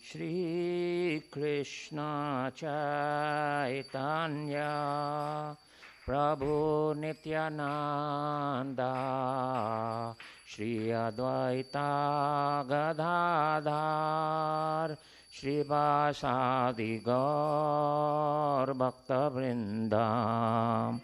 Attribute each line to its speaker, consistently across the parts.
Speaker 1: Shri Krishna Chaitanya Prabhu Nityananda Shri Advaita Gadadhar Shri Vasadi Gaur Bhakta Vrindam.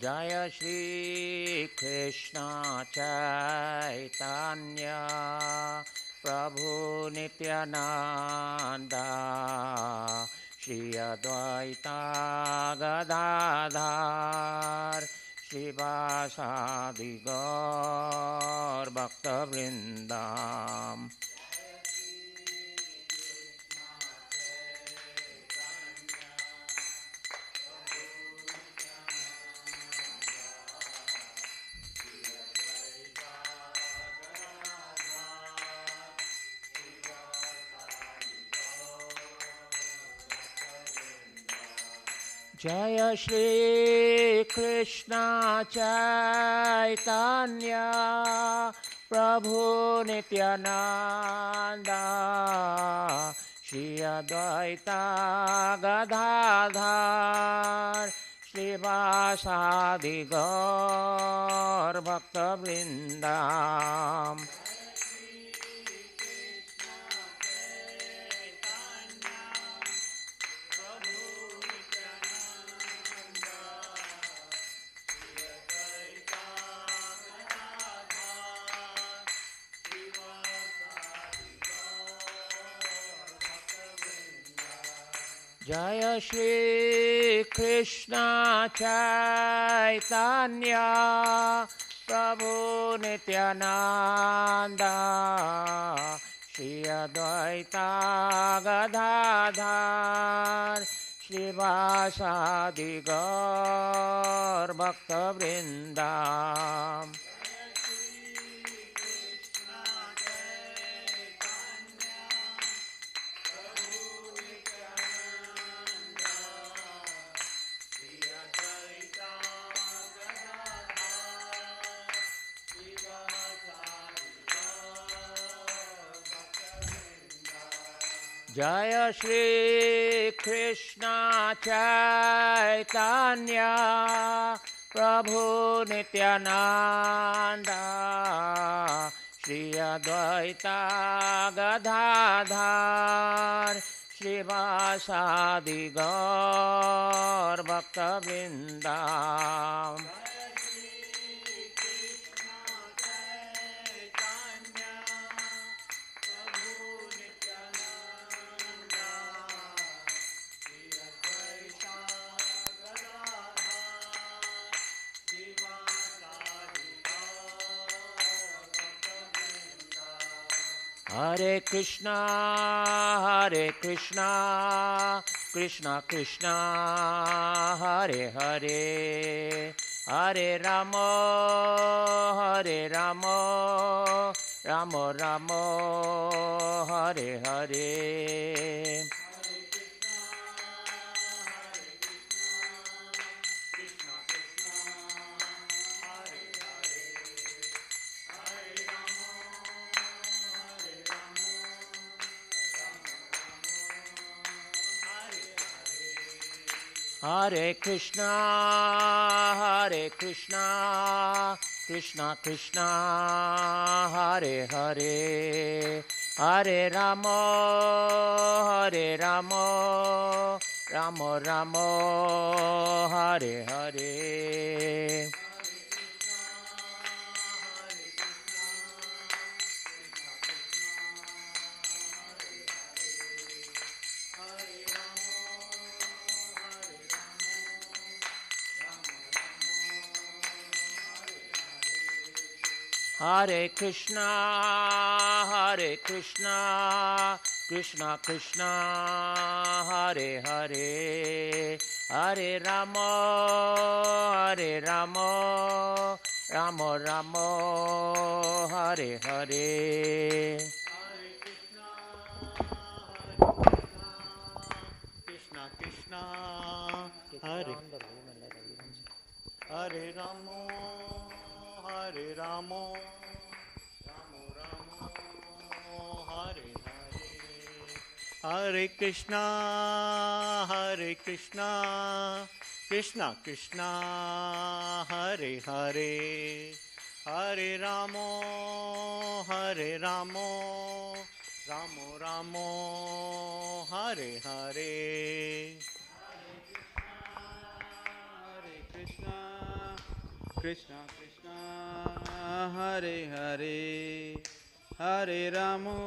Speaker 1: Jaya Shri Krishna Chaitanya Prabhu Nityananda Shri Advaita Gadadhar Shri Vasadi Gaur Bhakta Vrindam. Jaya Shri Krishna Chaitanya Prabhu Nityananda Shri Advaita Gadadhar Shri Vasadi Gaur Bhakta Vrindam. Jaya Shri Krishna Chaitanya Prabhu Nityananda Shri Advaita Gadadhar Shri Vasadi Gaur Bhakta Vrindam. Jaya Shri Krishna Chaitanya Prabhu Nityananda Shri Advaita Gadadhar Shri Vasadi Gaur Bhakta Vrindam. Hare Krishna, Krishna Krishna, Hare Hare, Hare Rama, Rama Rama, Hare Hare. Hare Krishna, Krishna Krishna, Hare Hare, Hare Rama, Rama Rama, Hare Hare. Hare Krishna, Krishna Krishna, Hare Hare, Hare Rama, Ramo Ramo Hare Hare
Speaker 2: Krishna Krishna Hare Hare Ramo Hare Ramo Ramo Ramo Hare Hare Hare Krishna Krishna Krishna Hare Hare Hare Ramo Ramo Ramo Hare Hare Hare Krishna Krishna Krishna Hare Hare Hare Ramo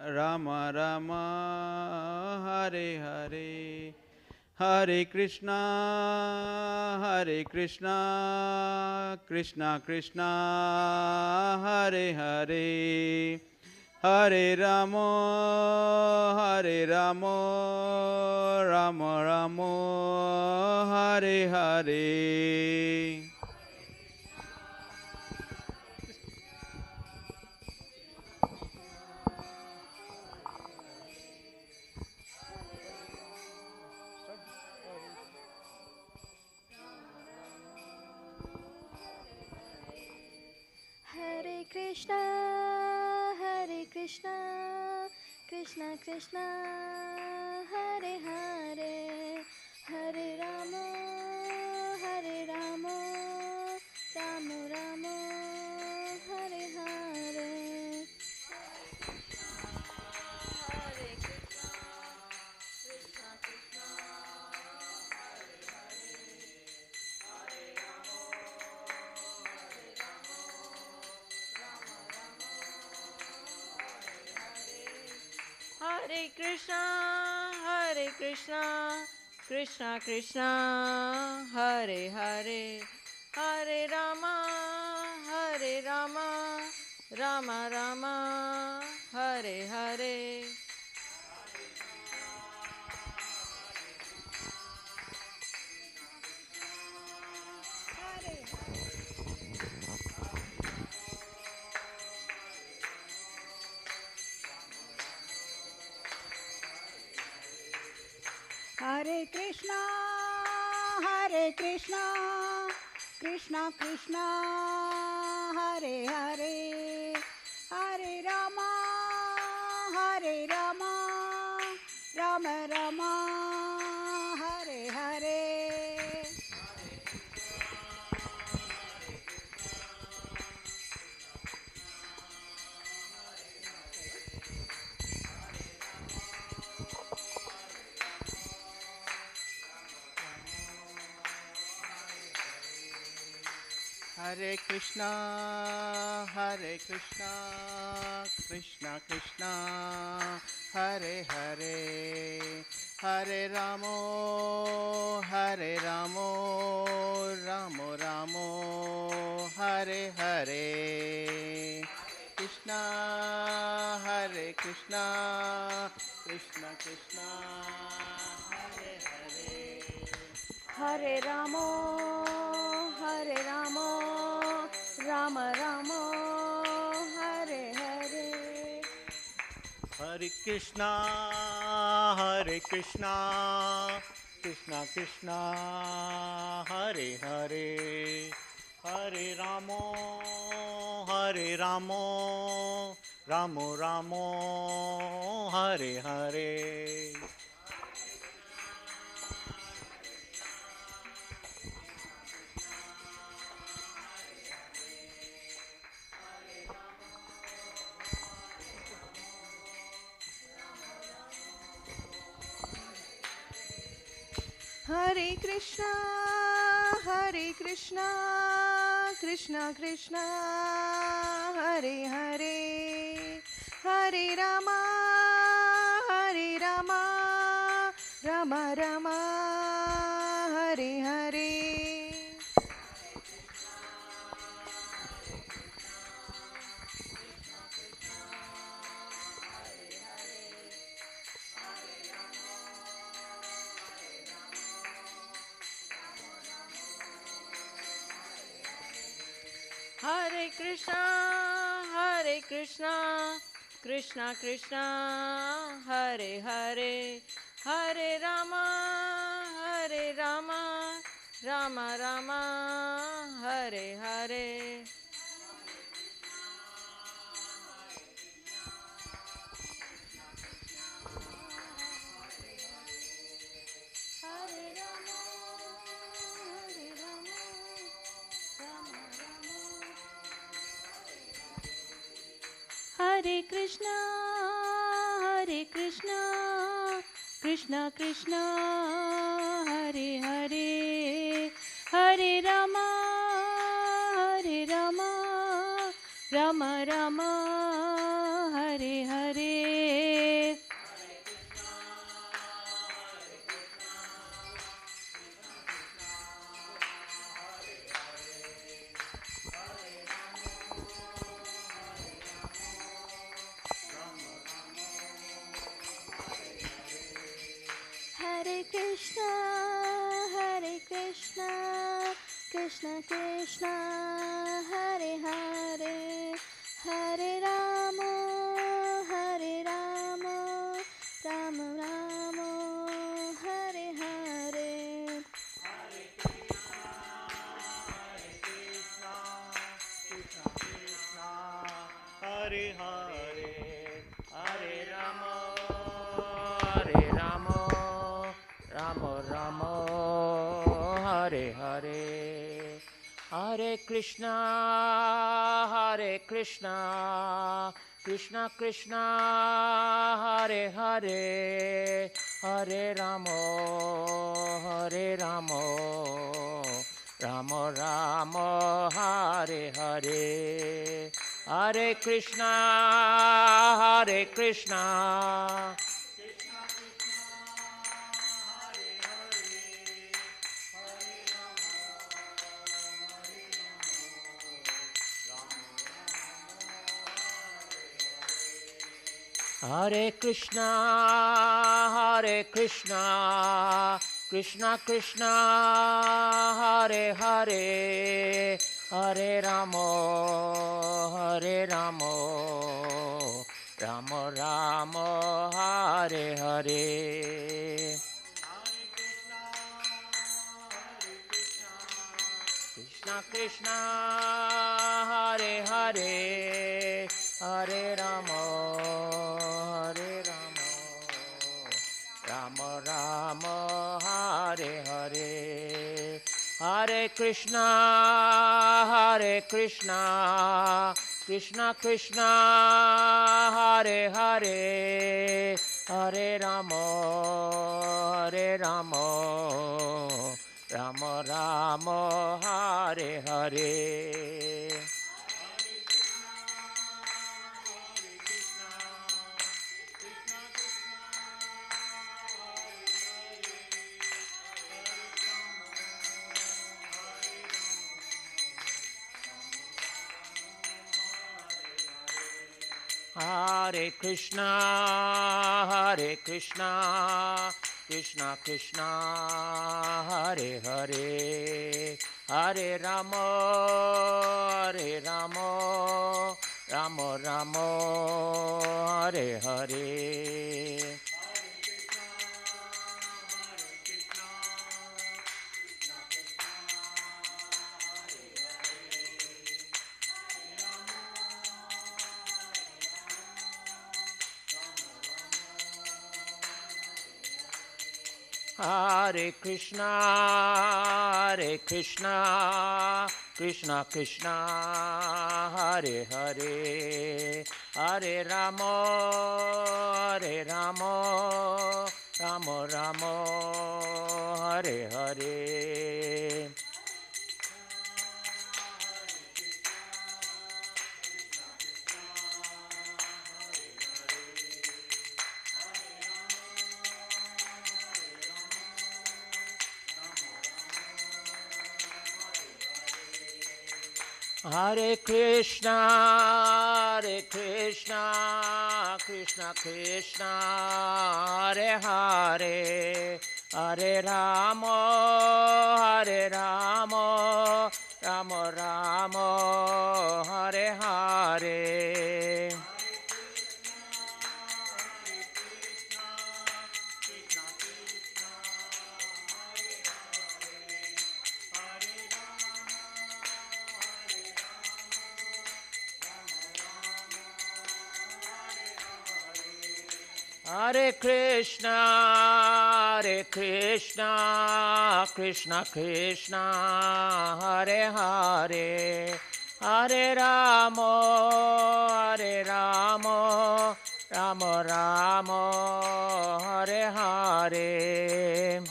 Speaker 2: Rama Rama Hare Hare Hare Krishna Krishna Krishna Hare Hare Hare Ramo Rama Rama Hare Hare
Speaker 3: Hare Krishna, Krishna Krishna, Hare Hare, Hare Rama, Rama Rama, Hare Hare. Hare Krishna, Krishna Krishna, Hare Hare, Hare Rama, Rama Rama, Hare Hare. Hare Krishna, Krishna Krishna, Hare Hare, Hare Rama, Rama Rama, Hare Hare.
Speaker 4: Hare Krishna, Krishna Krishna, Hare Hare, Hare Rama, Rama Rama, Hare Hare.
Speaker 2: Hare Krishna, Krishna Krishna, Hare Hare, Hare Ramo, Ramo Ramo, Hare Hare. Krishna, Krishna Krishna, Hare Hare.
Speaker 3: Hare Ramo, Rama Rama, Hare Hare.
Speaker 2: Hare Krishna, Krishna Krishna, Hare Hare, Hare Ramo, Ramo Ramo, Hare Hare.
Speaker 3: Hare Krishna, Krishna Krishna, Hare Hare, Hare Rama, Rama Rama, Hare Hare. Hare Krishna, Krishna Krishna, Hare Hare, Hare Rama, Rama Rama, Hare Hare. Hare Krishna, Krishna Krishna, Hare Hare, Hare Rama, Rama Rama, Hare Hare. Hare Krishna, Krishna Krishna, Hare Hare, Hare Rama, Rama Rama, Hare Hare.
Speaker 2: Hare Hare,
Speaker 1: Hare Rama, Hare Rama, Rama Rama, Hare Hare. Hare Krishna, Krishna Krishna, Hare Hare, Hare Rama, Rama Rama, Hare Hare. Hare Krishna, Hare Krishna. Hare Krishna, Krishna Krishna, Hare Hare, Hare Rama, Rama Rama, Hare Hare. Krishna Krishna, Hare Hare, Hare Rama, Rama Rama, Hare Hare. Hare Krishna, Krishna Krishna, Hare Hare, Hare Rama, Rama Rama, Hare Hare. Hare Krishna, Krishna Krishna, Hare Hare, Hare Rama, Rama Rama, Hare Hare. Hare Krishna, Krishna Krishna, Hare Hare, Hare Rama, Rama Rama, Hare Hare. Hare Krishna, Krishna Krishna, Hare Hare, Hare Rama, Rama Rama, Hare Krishna, Krishna Krishna, Hare Hare, Hare Rama, Rama Rama, Hare Hare.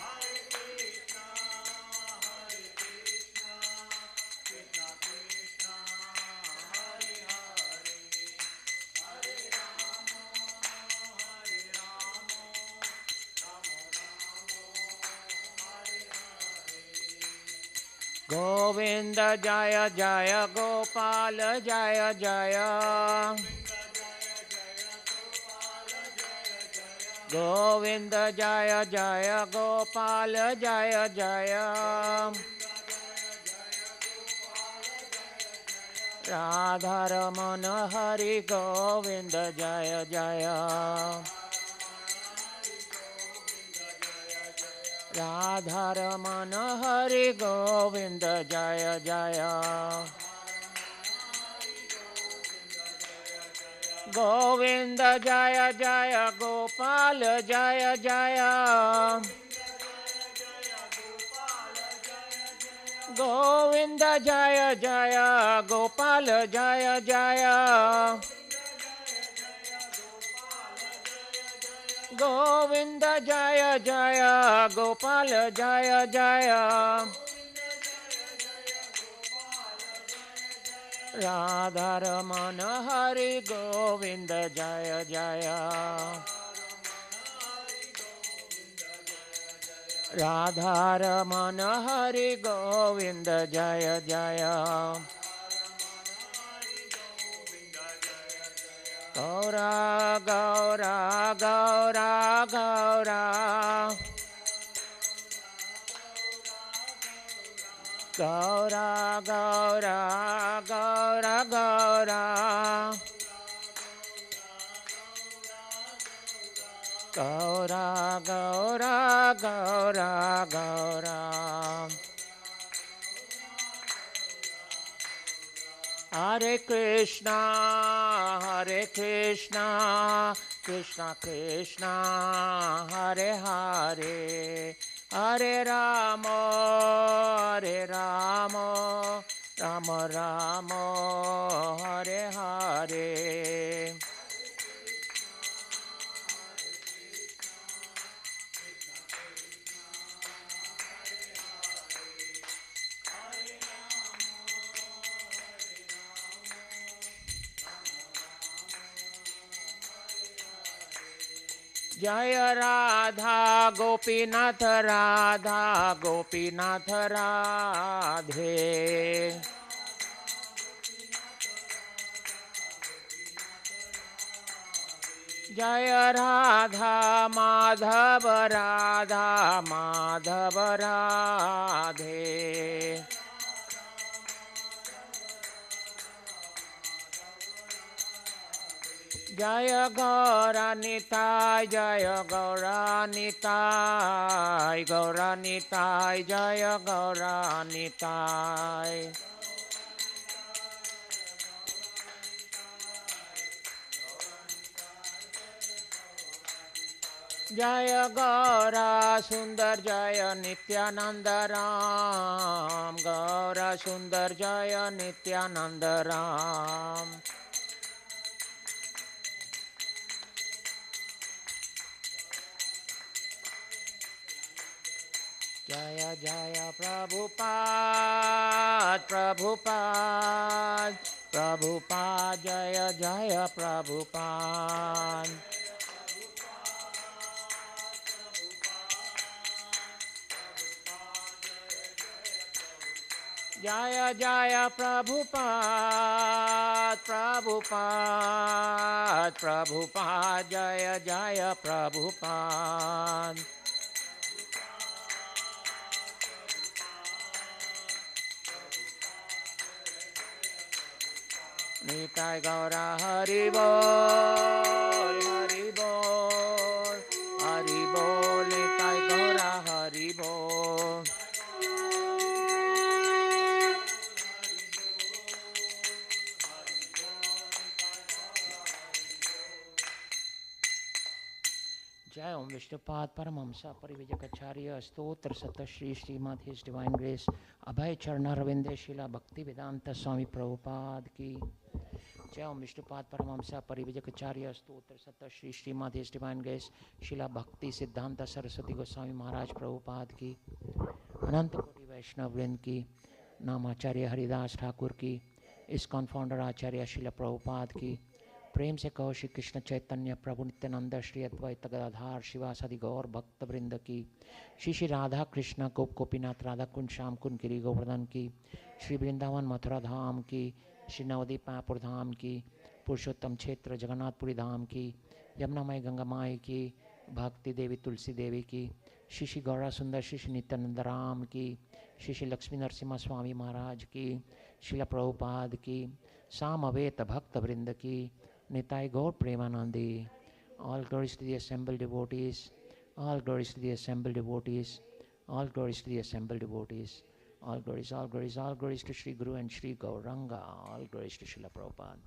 Speaker 1: Govinda Jaya Jaya Gopala Jaya Jaya Govinda Jaya Jaya Gopala Jaya Jaya Radharamana Hari Govinda Jaya Jaya Radharamana Hari Govinda Jaya Jaya Govinda Jaya Jaya Gopala Jaya Jaya Govinda Jaya Jaya Gopala Jaya Jaya Govinda Jaya Jaya Gopala Jaya Jaya Radharamana Hari Govinda Jaya Jaya Radharamana Hari Govinda Jaya Jaya Gaura Gaura Gaura Gaura Gaura Gaura Gaura Gaura Gaura Gaura Gaura Gaura Hare Krishna Krishna Krishna Hare Hare Hare Rama Rama Rama Hare Hare Jaya Radha Gopinath Radha Gopinath Radhe Jaya Radha Madhav Radha Madhav Radhe Jaya Gauranitai Jaya Gauranitai Gauranitai Jaya Gauranitai Jaya Gaura Sundar Jaya Nityananda Ram Gaura Sundar Jaya Nityananda Ram Jaya Jaya Prabhupada Prabhupada Prabhupada Jaya Jaya Prabhupada Jaya Jaya Prabhupada Prabhupada Prabhupada Jaya Jaya Prabhupada Nitai Gaura Hari Bol Hari Bol Hari Bol Nitai Gaura Hari Bol जय ओम विष्णुपाद परमहंस परिविजकाचार्य स्तोत्र सत Shri Srimad his divine grace Abhay Charanaravinda शिला भक्ति वेदांत स्वामी प्रभुपाद की। जय ओम विष्णुपाद परमहंस परिविजकाचार्य स्तोत्र सत Shri Srimad his divine grace Srila Bhakti सिद्धांत सरस्वती गोस्वामी महाराज प्रभुपाद की। अनंत कोटि वैष्णव वृंद की। नामाचार्य हरिदास ठाकुर की। इस्कॉन फाउंडर आचार्य शिला प्रभुपाद की। प्रेम से कहो श्री कृष्ण चैतन्य प्रभु नित्यानंद श्री अद्वैत गदाधार शिवासादि गौर भक्त वृंद की। श्री श्री राधा कृष्ण गोप गोपीनाथ राधा कुंड श्याम कुंड गिरी गोवर्धन की। श्री वृंदावन मथुरा धाम की। श्री नवदीप मायापुर धाम की। पुरुषोत्तम क्षेत्र जगन्नाथपुरी धाम की। यमुनामाई गंगा माई की। भक्ति देवी तुलसी देवी की। श्री श्री गौरा सुंदर श्री श्री नित्यानंद राम की। श्री श्री लक्ष्मी नरसिम्हा स्वामी महाराज की। शिला प्रभुपाद की। सामवेत भक्त वृंद की। Nitai Gaur Premanandi. All glories to the assembled devotees. All glories to the assembled devotees. All glories to the assembled devotees. All glories, all glories, all glories to Sri Guru and Sri Gauranga. All glories to Srila Prabhupada.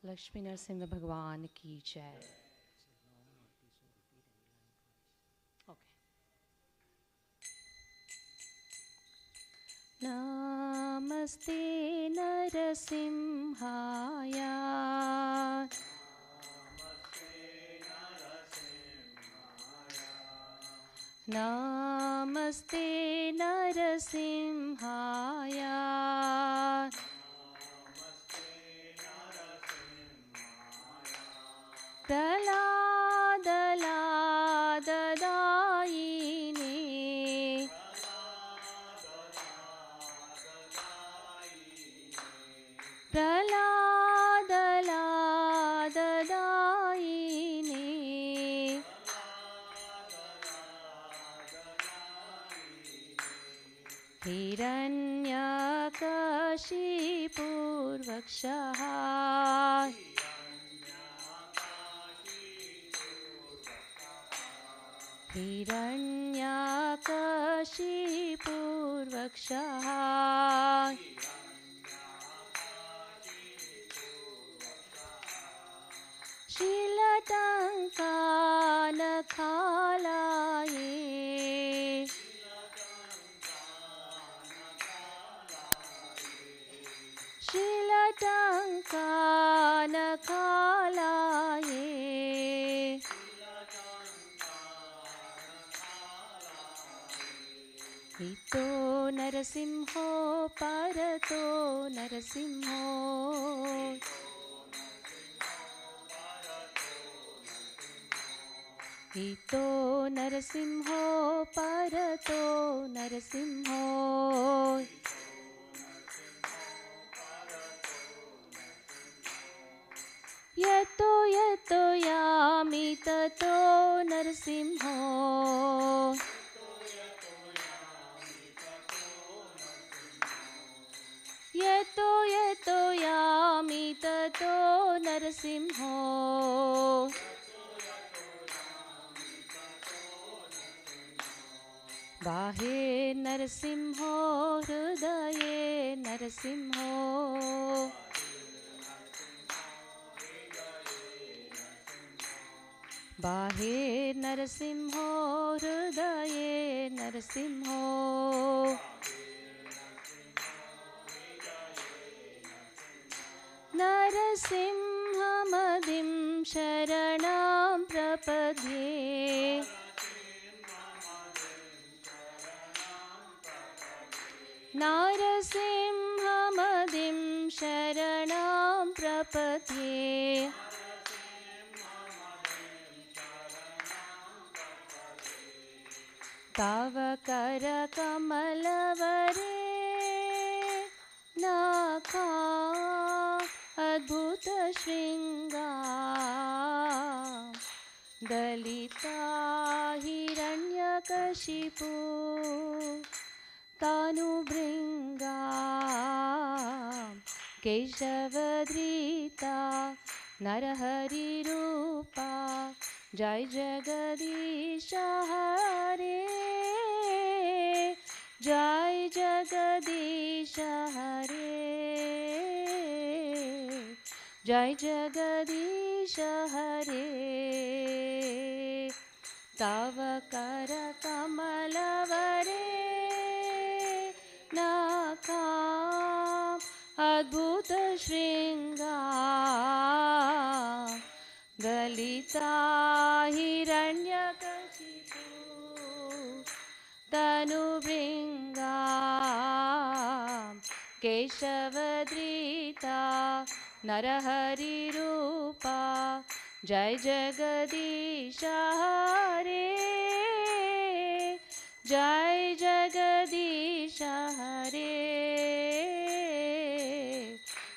Speaker 5: Lakshmi Narasimha भगवान की जय। नमस्ते नरसिंहाय। नमस्ते नरसिंहाय। प्रह्लादलाददायिने। प्रह्लादलाददायिने। हिरण्यकशिपूर्वक्षः। हिरण्यकशिपूर्वक्षः। शीलटङ्कानखालाये। शीलटङ्कानखालाये। इतो नरसिंहो परतो नरसिंहो। इतो नरसिंहो परतो नरसिंहो। यतो यतो यामि ततो नरसिंहो। यतो यतो यामि ततो नरसिंहो। बाहे नरसिंहो हृदये नरसिंहो। बाहे नरसिंहो हृदये नरसिंहो। नरसिंहमदिं शरणं प्रपद्ये। नरसिंहमदिं तव कर कमलवरे नखा अद्भुत श्रृंगार दलिता हिरण्यकशिपु तनुभृंगा केशवधृता नरहरिरूपा जय जगदीश हरे जय जगदीश हरे जय जगदीश हरे तव कर कमलवरे नखा अद्भुत श्रृंगार दलिता हिरण्यकशिपु तनुभृंगा केशवधृता नरहरिरूपा जय जगदीश हरे जय जगदीश हरे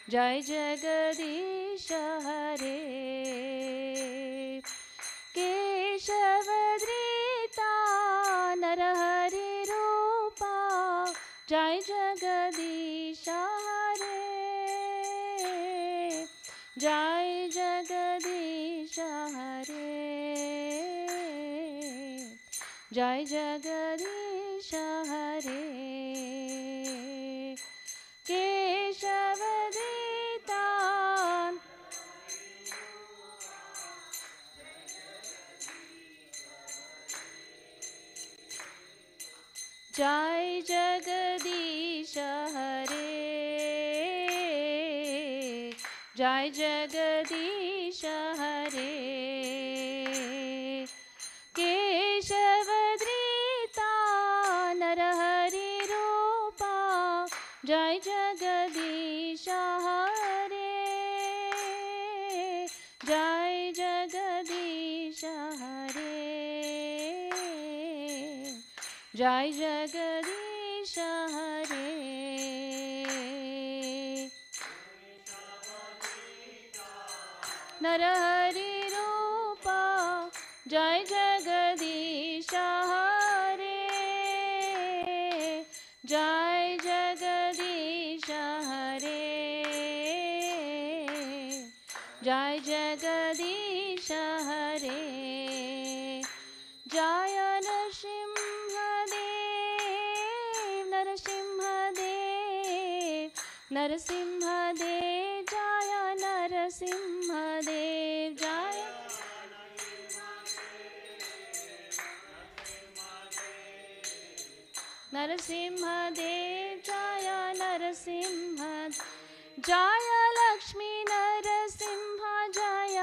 Speaker 5: जय जगदीश हरे केशवधृता नरहरिरूपा जय जगदीश हरे जय जगदीश हरे जय जगदीश हरे केशवधृता जय जगदीश हरे जय जगदीश हरे केशवधृता नरहरिरूपा जय जगदीश हरे जय जगदीश हरे जय जगदीश हरे नरहरिरूपा जय जगदीश हरे जय जगदीश हरे जय जगदीश हरे जय नरसिंहदेव नरसिंहदेव नरसिंहदेव जय नरसिंहदेव जय नरसिंहदेव जय नरसिंह जय लक्ष्मी नरसिंह जय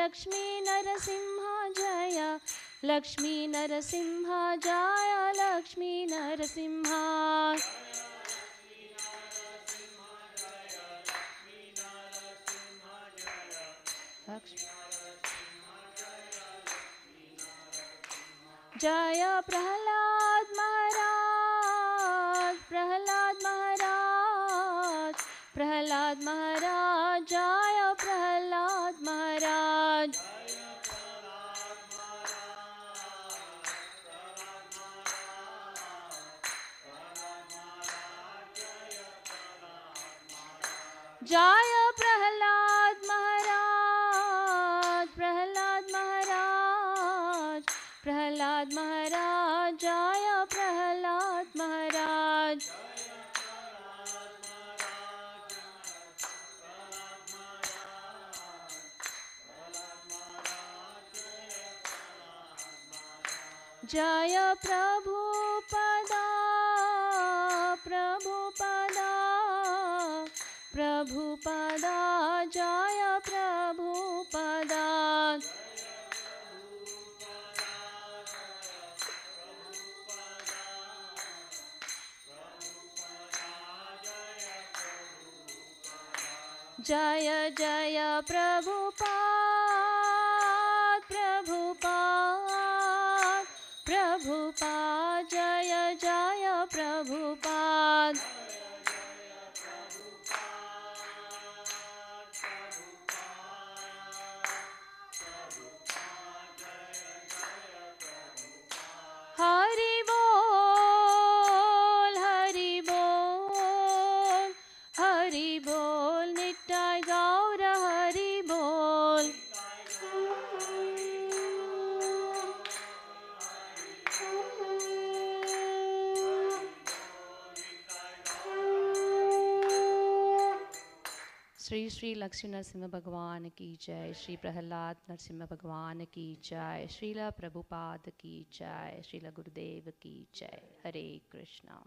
Speaker 5: लक्ष्मी नरसिंह जय लक्ष्मी नरसिंह जय लक्ष्मी नरसिंह जय प्रहलाद महाराज प्रहलाद महाराज प्रहलाद महाराज जय प्रहलाद महाराज जय प्रहलाद महाराज प्रहलाद महाराज प्रहलाद महाराज जय प्रहलाद महाराज जय प्रभुपदा प्रभुपदा प्रभुपदा जय प्रभुपदा जय जय प्रभुपाद प्रभुपाद प्रभुपाद जय जय प्रभुपाद हरि बोल हरि बोल नित्य गौर हरि बोल श्री श्री लक्ष्मी नरसिम्हा भगवान की जय, श्री प्रहलाद नरसिम्हा भगवान की जय, श्रीला प्रभुपाद की जय, श्रीला गुरुदेव की जय। हरे Krishna.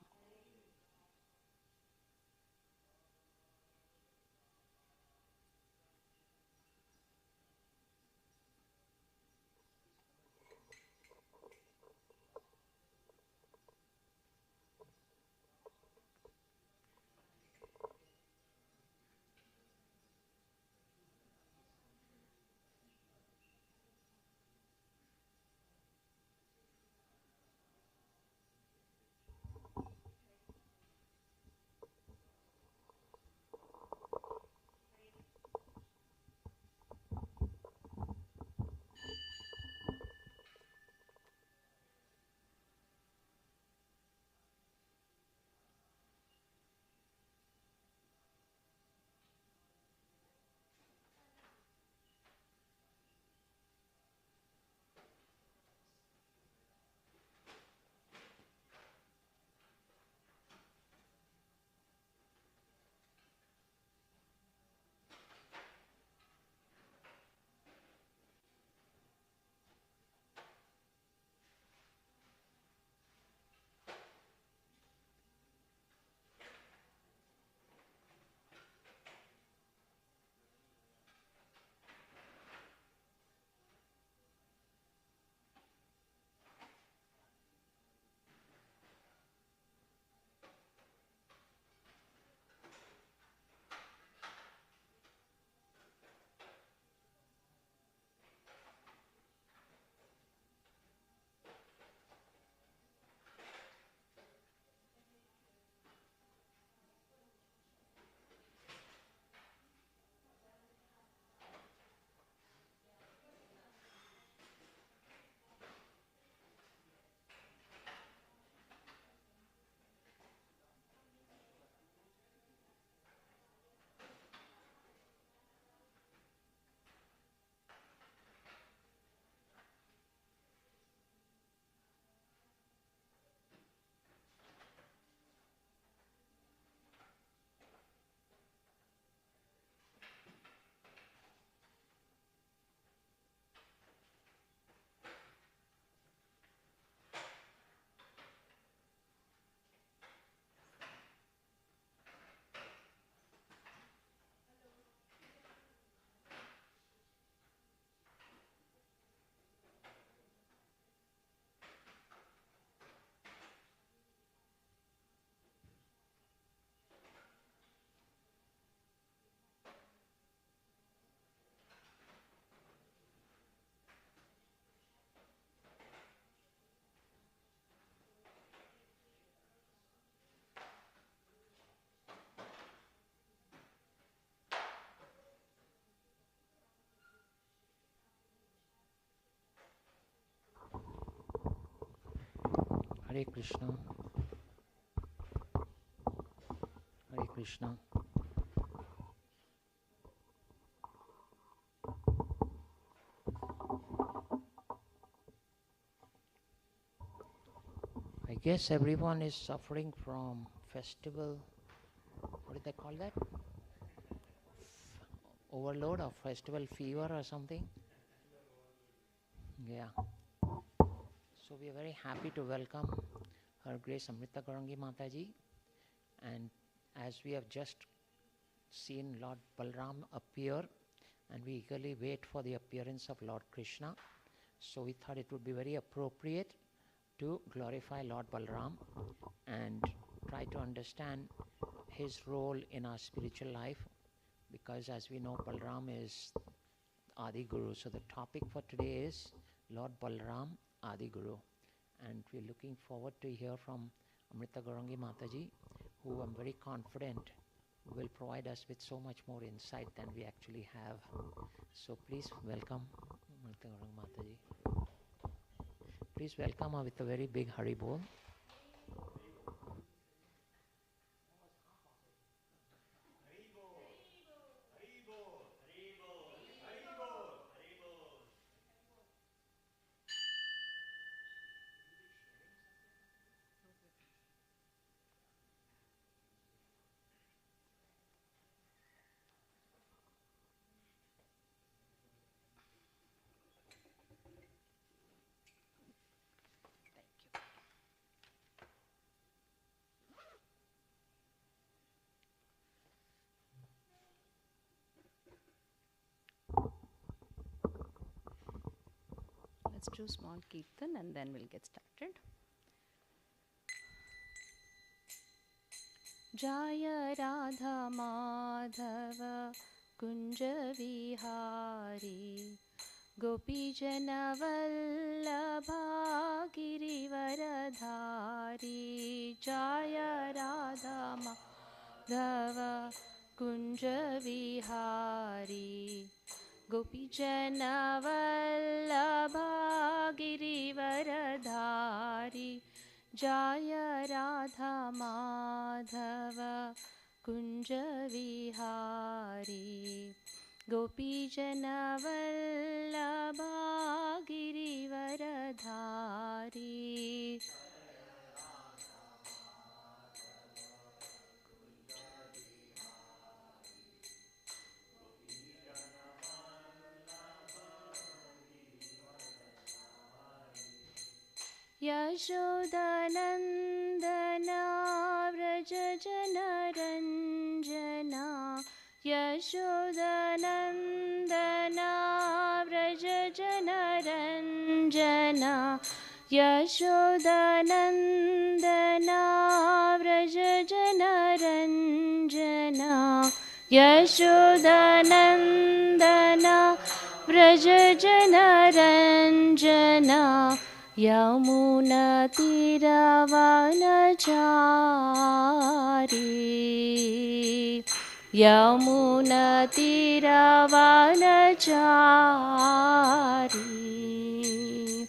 Speaker 1: Hare Krishna. Hare Krishna. I guess everyone is suffering from festival, what do they call that? Overload or festival fever or something? Yeah. So we are very happy to welcome Her Grace Amrita Gaurangi Mataji. And as we have just seen Lord Balram appear, and we eagerly wait for the appearance of Lord Krishna, so we thought it would be very appropriate to glorify Lord Balram and try to understand his role in our spiritual life, because as we know, Balram is Adi Guru. So the topic for today is Lord Balram, Adi Guru. and we're looking forward to hear from Amrita Gaurangi Mataji, who I'm very confident will provide us with so much more insight than we actually have. So please welcome Amrita Gaurangi Mataji. Please welcome her with a very big Haribol.
Speaker 5: Let's do small kirtan and then we'll get started. Jaya Radha Madhava Kunja Vihari Gopijana Vallabha Girivaradhari. Jaya Radha Madhava Kunja Vihari Gopijana Vallabha Girivaradhari. Jaya Radha Madhava Kunja Vihari Gopijana Vallabha Girivaradhari. Yashodanandana Vraja Janaranjana. Yashodanandana Vraja Janaranjana. Yashodanandana Vraja Janaranjana. Yashodanandana Vraja Janaranjana. Yamuna Tiravanachari. Yamuna Tiravanachari.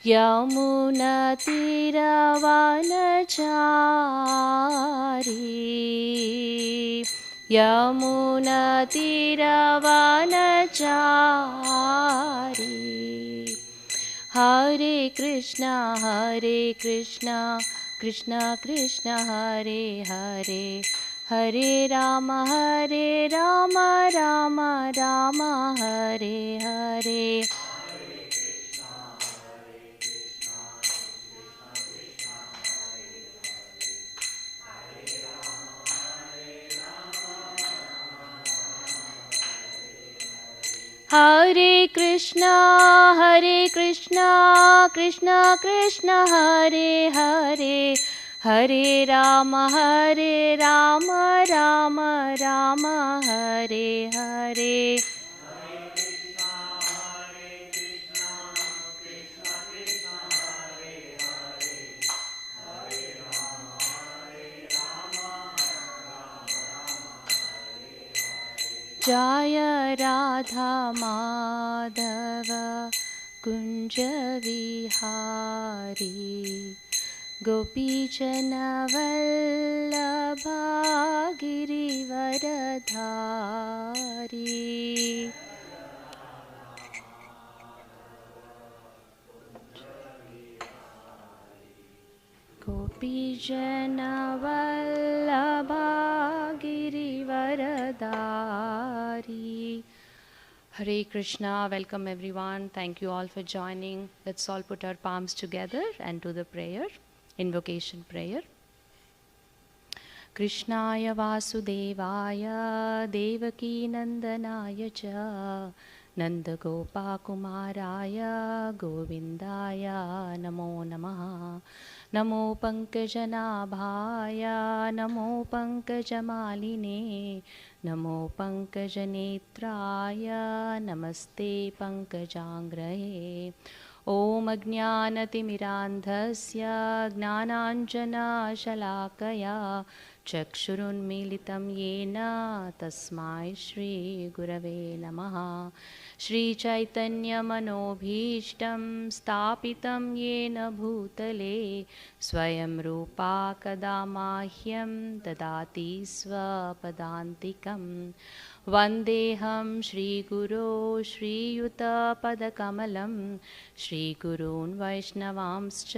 Speaker 5: Yamuna Tiravanachari. Yamuna Tiravanachari. Hare Krishna, Krishna Krishna, Hare Hare, Hare Rama, Rama Rama, Hare Hare. Hare Krishna, Krishna Krishna, Hare Hare, Hare Rama, Rama Rama, Hare Hare. Jaya Radha Madhava Kunja Vihari Gopijana Vallabha Girivaradhari. Gopijana Vallabha Girivaradhari. Hare Krishna, welcome everyone. Thank you all for joining. Let's all put our palms together and do the prayer, invocation prayer. Krishnaya Vasudevaya Devaki Nandanaya Cha Nanda Gopa Kumaraya Govindaya Namo Namaha. Namo Pankajanaභaya Namo Pankajamaline Namo Pankajanetraya Namaste Pankajangrahe. ॐ अज्ञानतिमिरान्धस्य ज्ञानाञ्जनशलाकया चक्षुरुन्मीलितं येन तस्मै श्रीगुरवे नमः। श्रीचैतन्यमनोभीष्टं स्थापितं येन भूतले स्वयं रूपा कदा मह्यं ददाति स्वपदान्तिकम्। वन्देऽहं श्रीगुरो श्रीयुतपदकमलं श्रीगुरून् वैष्णवांश्च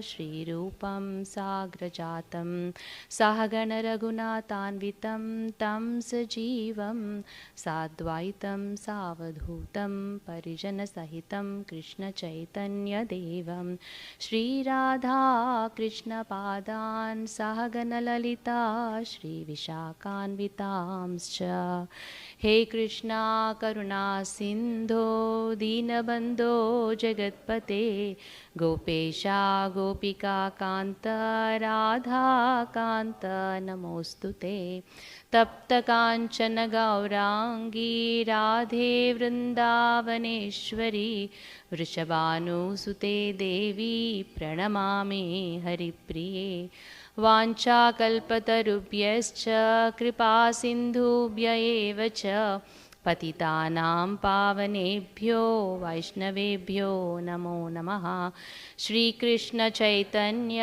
Speaker 5: श्रीरूपं साग्रजातं सहगणरघुनाथान्वितं तं सजीवं साद्वैतं सावधूतं परिजनसहितं कृष्णचैतन्यदेवं श्रीराधाकृष्णपादान् सहगणललिता श्रीविशाखान्वितांश्च। हे कृष्णा करुणा सिन्धो दीनबन्धो जगत्पते गोपेशा गोपिका कान्त राधा कान्त नमोऽस्तु ते। तप्तकाञ्चन गौराङ्गी राधे वृन्दावनेश्वरी वृषभानुसुते देवी प्रणमामि हरिप्रिये। वाञ्छाकल्पतरुभ्यश्च कृपासिन्धुभ्य एव च पतितानां पावनेभ्यो वैष्णवेभ्यो नमो नमः। श्रीकृष्णचैतन्य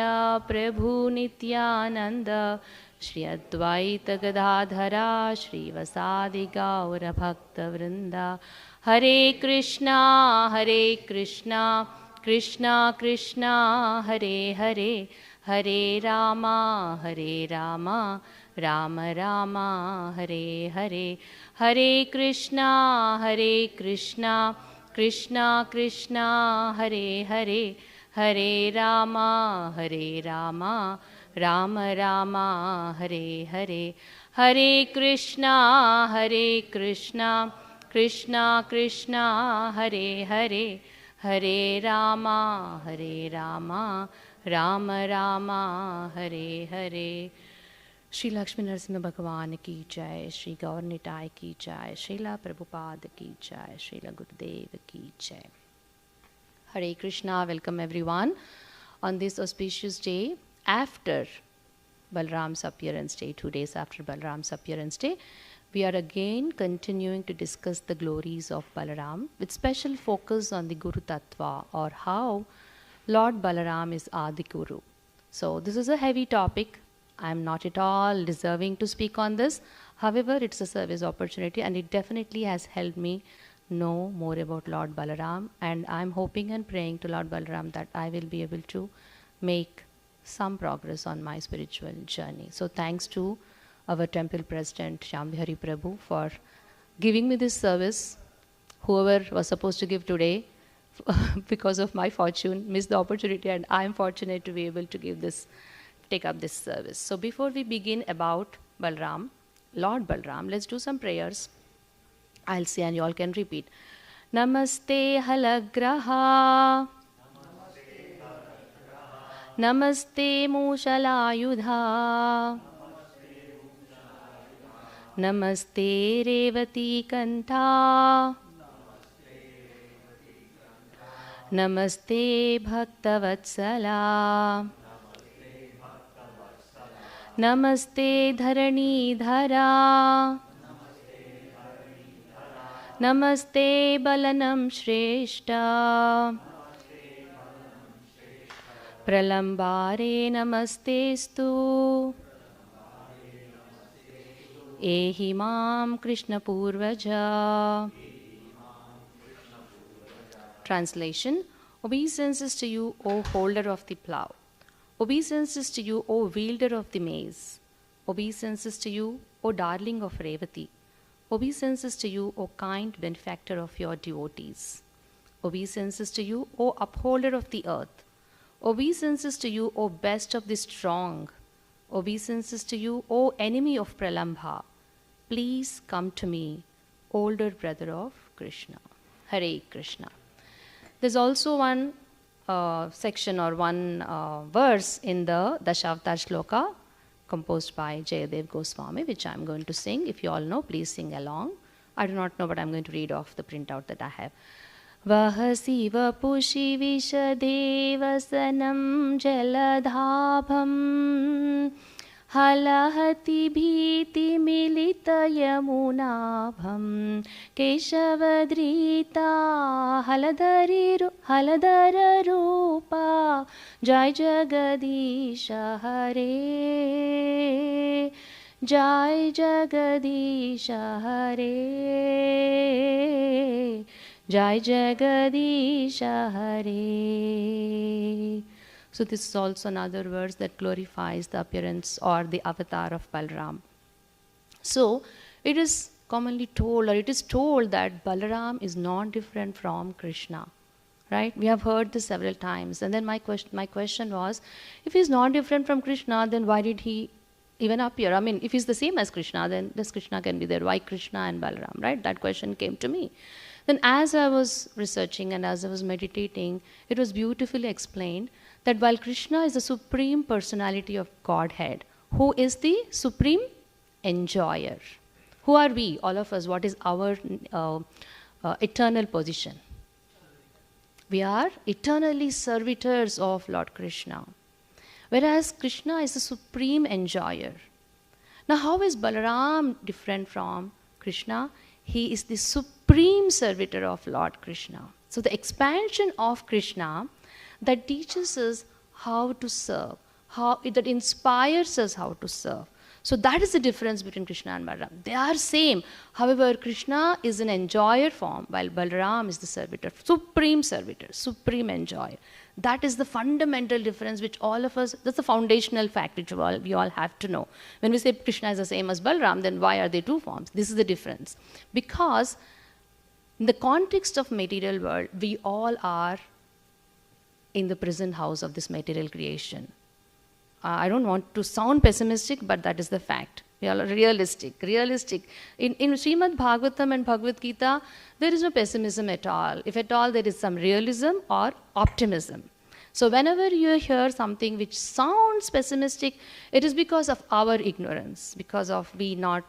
Speaker 5: प्रभु नित्यानन्द श्री अद्वैत गदाधरा श्रीवसादि गौरभक्तवृन्द। हरे कृष्णा कृष्णा कृष्णा हरे हरे हरे राम राम राम हरे हरे। हरे कृष्णा कृष्णा कृष्णा हरे हरे हरे राम राम राम हरे हरे। हरे कृष्णा कृष्णा कृष्णा हरे हरे हरे राम राम राम हरे हरे। श्री लक्ष्मी नरसिंह भगवान की जय, श्री गौर निताय की जय, श्रीला प्रभुपाद की जय, श्रीला गुरुदेव की जय। Hare Krishna, welcome everyone on this auspicious day after Balram's appearance day, 2 days after Balram's appearance day. We are again continuing to discuss the glories of Balaram with special focus on the Guru Tattva, or how Lord Balaram is Adi Guru. So this is a heavy topic. I am not at all deserving to speak on this. However, it's a service opportunity and it definitely has helped me know more about Lord Balaram, and I'm hoping and praying to Lord Balaram that I will be able to make some progress on my spiritual journey. So thanks to our temple president Shyam Bihari Prabhu for giving me this service. Whoever was supposed to give today, because of my fortune, missed the opportunity, and I'm fortunate to be able to take up this service. So before we begin about Balram, Lord Balram, let's do some prayers. I'll say and you all can repeat. Namaste halagraha, Namaste mushalayudha, Namaste revati kantha, Namaste bhaktavatsala, Namaste dharani dhara, Namaste balanam shreshta, pralambare namastestu, ehi mam Krishna purvaja. Translation: Obeisances to you, O holder of the plough. Obeisances to you, O wielder of the mace. Obeisances to you, O darling of Revati. Obeisances to you, O kind benefactor of your devotees. Obeisances to you, O upholder of the earth. Obeisances to you, O best of the strong. Obeisances to you, O enemy of Pralambha. Please come to me, older brother of Krishna. Hare Krishna. There's also one section or one verse in the Dashavatar Shloka composed by Jayadev Goswami, which I'm going to sing. If you all know, please sing along. I do not know, but I'm going to read off the printout that I have. वहसि वपुषि विशदेवसनं जलधाभं हलहति भीतिमिलितयमुनाभं केशवद्रीता हलधररूपा जय जगदीश हरे जय जगदीश हरे जय जगदीश हरे. So this is also another verse that glorifies the appearance or the avatar of Balaram. So it is commonly told, or it is told, that Balaram is not different from Krishna. Right? We have heard this several times. And then my question was, if he's not different from Krishna, then why did he even appear? I mean, if he's the same as Krishna, then this Krishna can be there. Why Krishna and Balaram? Right? That question came to me. Then as I was researching and as I was meditating, it was beautifully explained that while Krishna is the supreme personality of Godhead, who is the supreme enjoyer? Who are we, all of us? What is our eternal position? We are eternally servitors of Lord Krishna. Whereas Krishna is the supreme enjoyer. Now how is Balaram different from Krishna? He is the supreme servitor of Lord Krishna. So the expansion of Krishna that teaches us how to serve, that inspires us how to serve. So that is the difference between Krishna and Balaram. They are same. However, Krishna is an enjoyer form, while Balaram is the servitor, supreme enjoyer. That is the fundamental difference which all of us, that's the foundational fact which we all have to know. When we say Krishna is the same as Balaram, then why are they two forms? This is the difference. Because in the context of material world, we all are in the prison house of this material creation. I don't want to sound pessimistic, but that is the fact. We are realistic. In Srimad Bhagavatam and Bhagavad Gita, there is no pessimism at all. If at all, there is some realism or optimism. So whenever you hear something which sounds pessimistic, it is because of our ignorance, because of we not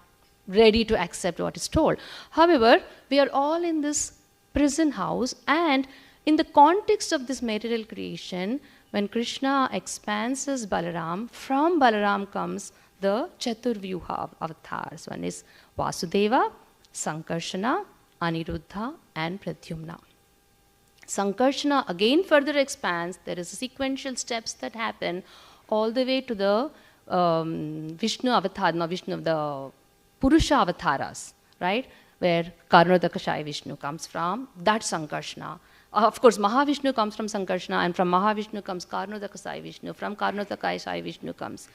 Speaker 5: ready to accept what is told. However, we are all in this prison house, and in the context of this material creation, when Krishna expands as Balaram, from Balaram comes the Chaturvyuha avatars. One is Vasudeva, Sankarshana, Aniruddha, and Pradyumna. Sankarshana again further expands. There is a sequential steps that happen all the way to the Vishnu avatar, the Purusha avatars, right? Where Karnodakashayi Vishnu comes from, that's Sankarshana. Of course, Mahavishnu comes from Sankarshana, and from Mahavishnu comes Karnodakashayi Vishnu. From Karnodakashayi Vishnu comes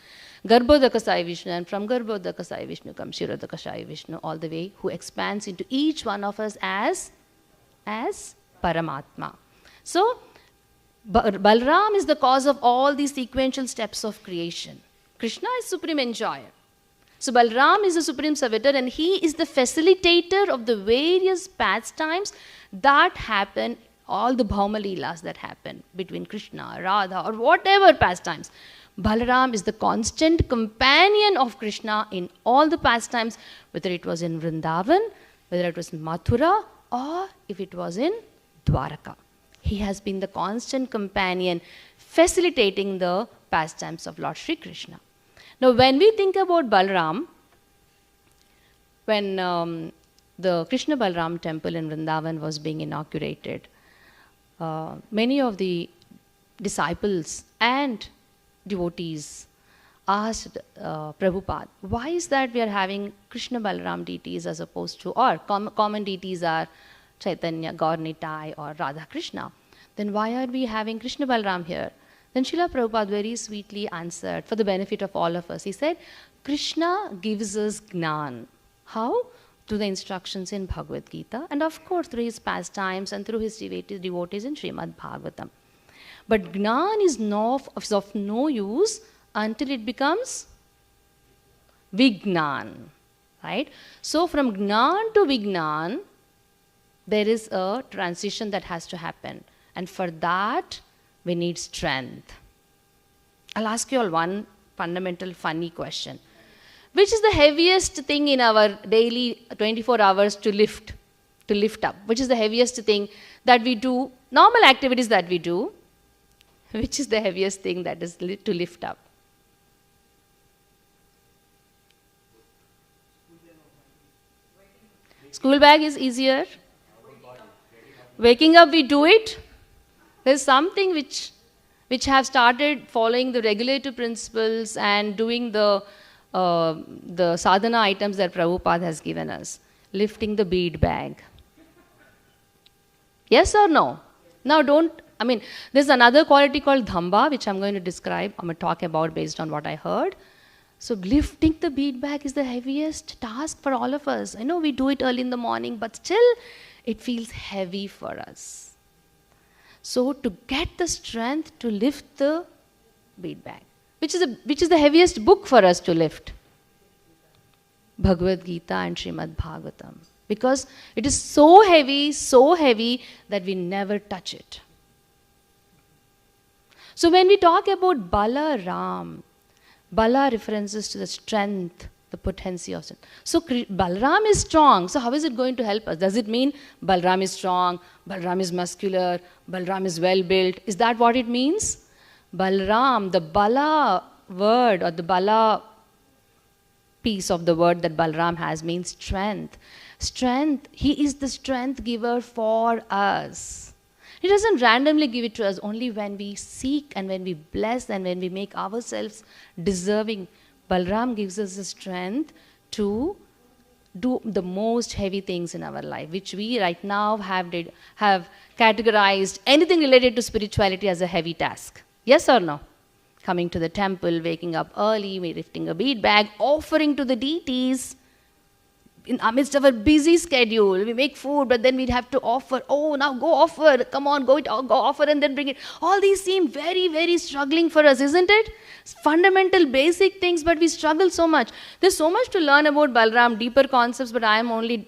Speaker 5: Garbhodakashayi Vishnu, and from Garbhodakashayi Vishnu comes Shirodakashayi Vishnu, all the way, who expands into each one of us as Paramatma. So, Balaram is the cause of all these sequential steps of creation. Krishna is supreme enjoyer. So Balaram is the supreme servitor, and he is the facilitator of the various pastimes that happen, all the Bhauma Leelas that happen between Krishna, Radha, or whatever pastimes. Balaram is the constant companion of Krishna in all the pastimes, whether it was in Vrindavan, whether it was in Mathura, or if it was in Dwaraka. He has been the constant companion facilitating the pastimes of Lord Sri Krishna. Now, when we think about Balaram, when the Krishna Balaram temple in Vrindavan was being inaugurated, many of the disciples and devotees asked Prabhupada, why is that we are having Krishna Balaram deities as opposed to, or common deities are Chaitanya, Gaur Nitai, or Radha Krishna? Then why are we having Krishna Balaram here? Then Srila Prabhupada very sweetly answered, for the benefit of all of us. He said, Krishna gives us Gnan. How? Through the instructions in Bhagavad Gita, and of course through his pastimes and through his devotees in Srimad Bhagavatam. But Gnan is of no use until it becomes Vignan, right? So from Gnan to Vignan, there is a transition that has to happen. And for that, we need strength. I'll ask you all one fundamental funny question. Which is the heaviest thing in our daily 24 hours to lift? to lift up. Which is the heaviest thing that we do? Normal activities that we do. Which is the heaviest thing that is to lift up? School bag is easier. Waking up, we do it. There's something which have started following the regulative principles and doing the sadhana items that Prabhupada has given us. Lifting the bead bag. Yes or no? Now there's another quality called dhamba, which I'm going to describe, I'm going to talk about based on what I heard. So lifting the bead bag is the heaviest task for all of us. I know we do it early in the morning, but still it feels heavy for us. So to get the strength to lift the bead bag, which is the heaviest book for us to lift? Bhagavad Gita and Srimad Bhagavatam. Because it is so heavy that we never touch it. So when we talk about Balaram, Bala references to the strength, the potency of strength. So Balaram is strong. So how is it going to help us? Does it mean Balaram is strong, Balaram is muscular, Balaram is well built? Is that what it means? Balaram, the Bala word or the Bala piece of the word that Balaram has means strength. Strength, he is the strength giver for us. He doesn't randomly give it to us only when we seek and when we bless and when we make ourselves deserving. Balaram gives us the strength to do the most heavy things in our life, which we right now have categorized anything related to spirituality as a heavy task. Yes or no? Coming to the temple, waking up early, lifting a bead bag, offering to the deities. In amidst our busy schedule, we make food, but then we'd have to offer. Oh, now go offer. Come on, go offer and then bring it. All these seem very, very struggling for us, isn't it? It's fundamental, basic things, but we struggle so much. There's so much to learn about Balaram, deeper concepts, but I am only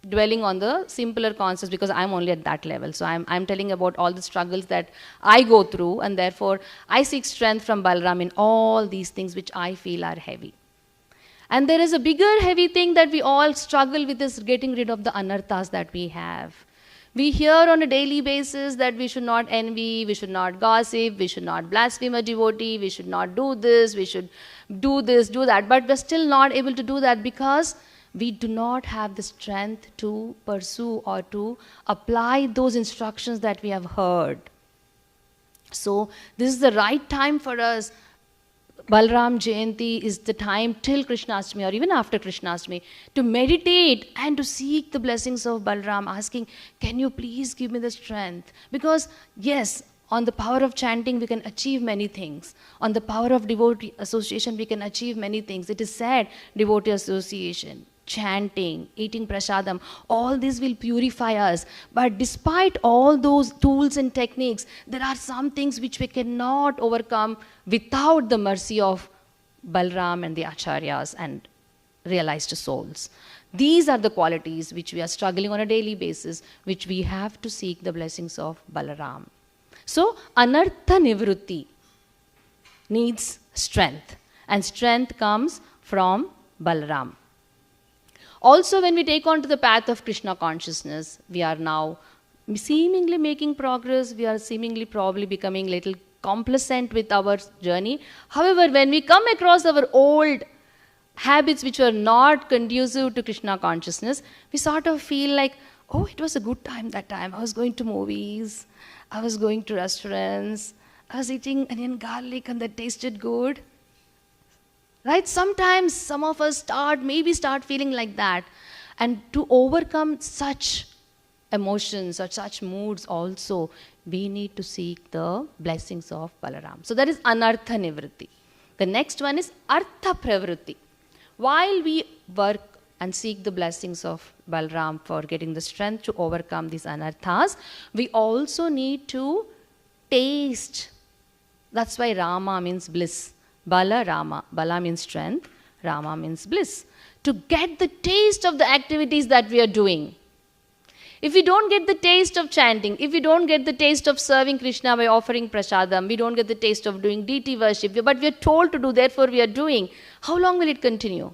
Speaker 5: dwelling on the simpler concepts because I'm only at that level. So I'm telling about all the struggles that I go through, and therefore I seek strength from Balaram in all these things which I feel are heavy. And there is a bigger heavy thing that we all struggle with, is getting rid of the anarthas that we have. We hear on a daily basis that we should not envy, we should not gossip, we should not blaspheme a devotee, we should not do this, we should do this, do that. But we're still not able to do that because we do not have the strength to pursue or to apply those instructions that we have heard. So this is the right time for us. Balaram Jayanti is the time till Krishnastami or even after Krishnastami to meditate and to seek the blessings of Balaram, asking, can you please give me the strength? Because yes, on the power of chanting we can achieve many things. On the power of devotee association we can achieve many things. It is said, devotee association, chanting, eating prasadam, all this will purify us. But despite all those tools and techniques, there are some things which we cannot overcome without the mercy of Balaram and the acharyas and realized souls. These are the qualities which we are struggling on a daily basis, which we have to seek the blessings of Balaram. So, anartha nivrutti needs strength, and strength comes from Balaram. Also, when we take on to the path of Krishna consciousness, we are now seemingly making progress, we are seemingly probably becoming little complacent with our journey. However, when we come across our old habits which were not conducive to Krishna consciousness, we sort of feel like, oh, it was a good time that time. I was going to movies, I was going to restaurants, I was eating onion garlic and that tasted good. Right? Sometimes some of us start feeling like that. And to overcome such emotions or such moods also, we need to seek the blessings of Balaram. So that is anartha nivritti. The next one is artha pravritti. While we work and seek the blessings of Balaram for getting the strength to overcome these anarthas, we also need to taste. That's why Rama means bliss. Bala Rama. Bala means strength, Rama means bliss. To get the taste of the activities that we are doing. If we don't get the taste of chanting, if we don't get the taste of serving Krishna by offering prasadam, we don't get the taste of doing deity worship, but we are told to do, therefore we are doing, how long will it continue?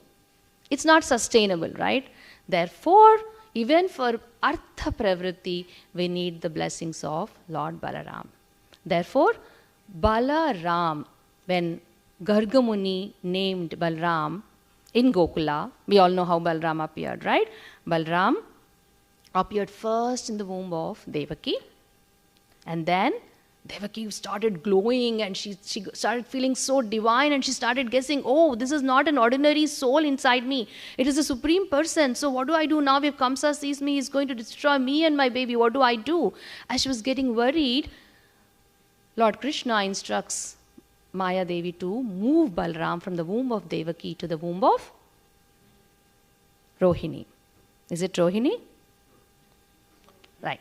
Speaker 5: It's not sustainable, right? Therefore, even for Artha Pravritti, we need the blessings of Lord Balaram. Therefore, Balaram, when Garga Muni named Balaram in Gokula, we all know how Balaram appeared, right? Balaram appeared first in the womb of Devaki, and then Devaki started glowing and she started feeling so divine, and she started guessing, oh, this is not an ordinary soul inside me. It is a supreme person. So what do I do now? If Kamsa sees me, he's going to destroy me and my baby. What do I do? As she was getting worried, Lord Krishna instructs Maya Devi to move Balram from the womb of Devaki to the womb of Rohini. Is it Rohini? Right.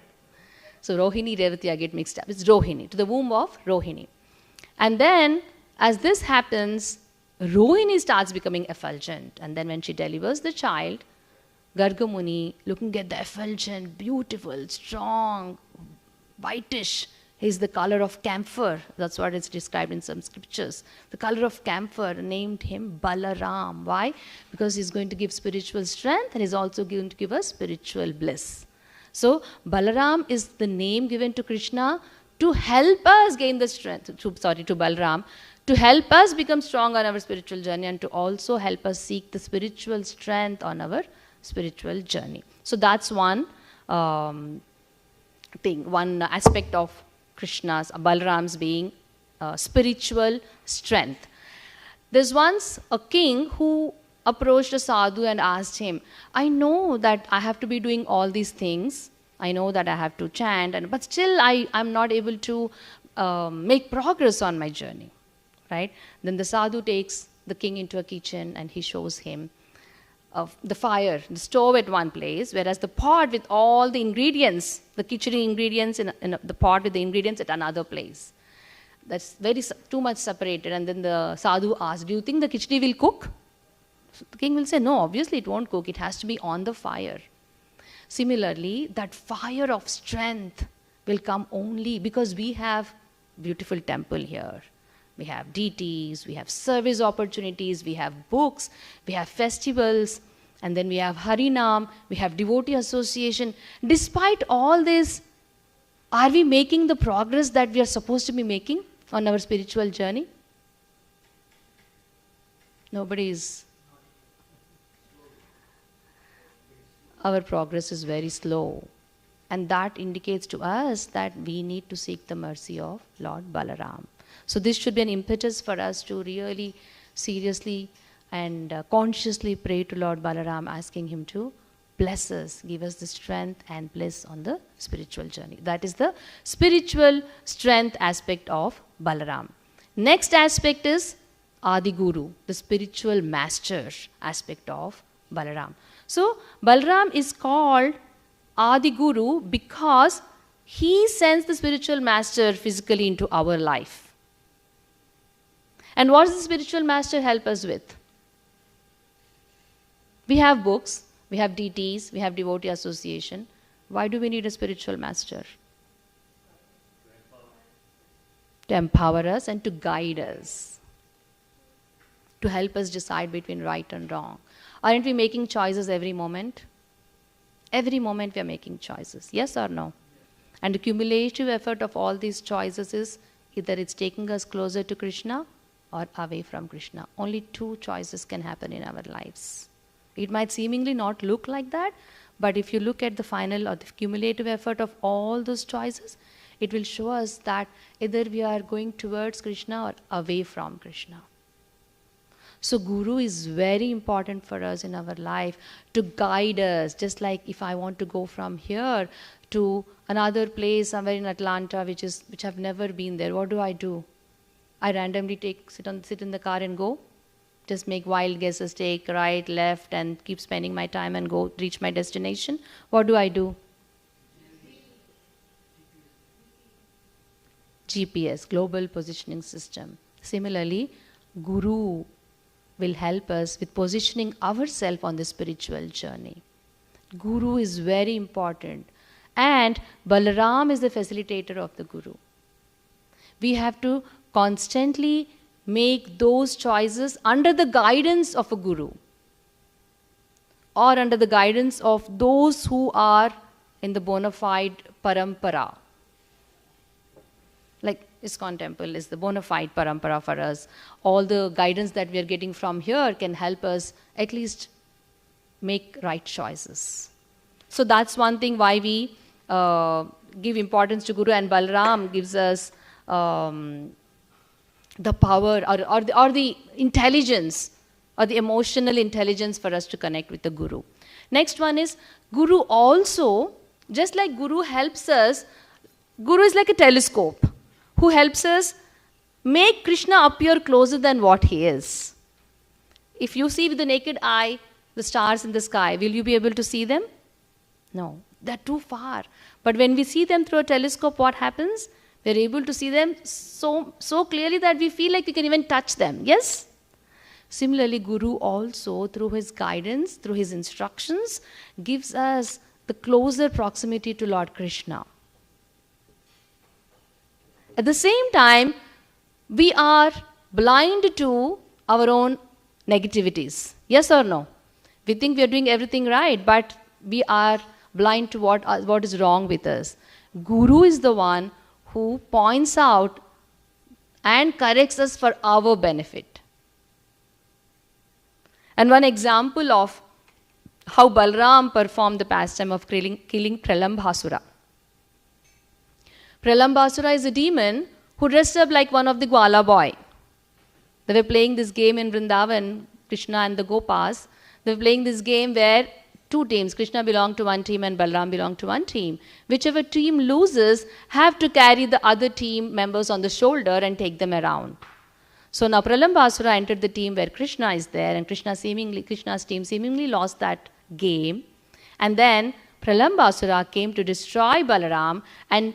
Speaker 5: So Rohini, Revati, I get mixed up. It's Rohini, to the womb of Rohini. And then, as this happens, Rohini starts becoming effulgent. And then when she delivers the child, Garga Muni, looking at the effulgent, beautiful, strong, whitish, is the color of camphor. That's what it's described in some scriptures. The color of camphor, named him Balaram. Why? Because he's going to give spiritual strength and he's also going to give us spiritual bliss. So, Balaram is the name given to Krishna to help us gain the strength, to Balaram, to help us become strong on our spiritual journey and to also help us seek the spiritual strength on our spiritual journey. So, that's one thing, one aspect of Krishna's, Balaram's being spiritual strength. There's once a king who approached a sadhu and asked him, I know that I have to be doing all these things. I know that I have to chant, but still I'm not able to make progress on my journey. Right? Then the sadhu takes the king into a kitchen and he shows him the fire, the stove at one place, whereas the pot with all the ingredients, the kitchen ingredients in the pot with the ingredients at another place. That's too much separated. And then the sadhu asks, do you think the khichdi will cook? So the king will say, no, obviously it won't cook. It has to be on the fire. Similarly, that fire of strength will come only because we have beautiful temple here. We have deities, we have service opportunities, we have books, we have festivals, and then we have Harinam, we have devotee association. Despite all this, are we making the progress that we are supposed to be making on our spiritual journey? Nobody is. Our progress is very slow. And that indicates to us that we need to seek the mercy of Lord Balaram. So this should be an impetus for us to really seriously and consciously pray to Lord Balaram, asking him to bless us, give us the strength and bliss on the spiritual journey. That is the spiritual strength aspect of Balaram. Next aspect is Adi Guru, the spiritual master aspect of Balaram. So Balaram is called Adi Guru because he sends the spiritual master physically into our life. And what does the spiritual master help us with? We have books, we have deities, we have devotee association. Why do we need a spiritual master? To empower us and to guide us. To help us decide between right and wrong. Aren't we making choices every moment? Every moment we are making choices. Yes or no? And the cumulative effort of all these choices is either it's taking us closer to Krishna or away from Krishna. Only two choices can happen in our lives. It might seemingly not look like that, but if you look at the final or the cumulative effort of all those choices, it will show us that either we are going towards Krishna or away from Krishna. So Guru is very important for us in our life to guide us. Just like if I want to go from here to another place somewhere in Atlanta which I've never been there, what do? I randomly sit in the car and go. Just make wild guesses, take right, left, and keep spending my time and go reach my destination. What do? GPS, Global Positioning System. Similarly, Guru will help us with positioning ourselves on the spiritual journey. Guru is very important. And Balaram is the facilitator of the Guru. We have to constantly make those choices under the guidance of a Guru. or under the guidance of those who are in the bona fide parampara. Like iskcon temple is the bona fide parampara for us. All the guidance that we are getting from here can help us at least make right choices. So that's one thing why we give importance to Guru, and Balaram gives us the power or the intelligence or the emotional intelligence for us to connect with the Guru. Next one is Guru also, just like Guru helps us, Guru is like a telescope who helps us make Krishna appear closer than what he is. If you see with the naked eye the stars in the sky, will you be able to see them? No, they're too far. But when we see them through a telescope, what happens? We're able to see them so clearly that we feel like we can even touch them. Yes? Similarly, Guru also, through his guidance, through his instructions, gives us the closer proximity to Lord Krishna. At the same time, we are blind to our own negativities. Yes or no? We think we are doing everything right, but we are blind to what is wrong with us. Guru is the one who points out and corrects us for our benefit. And one example of how Balaram performed the pastime of killing Pralambasura. Pralambasura is a demon who dressed up like one of the Gwala boy. They were playing this game in Vrindavan, Krishna and the Gopas. They were playing this game where two teams, Krishna belonged to one team and Balaram belonged to one team. Whichever team loses have to carry the other team members on the shoulder and take them around. So now Pralambasura entered the team where Krishna is there, and Krishna's team seemingly lost that game. And then Pralambasura came to destroy Balaram, and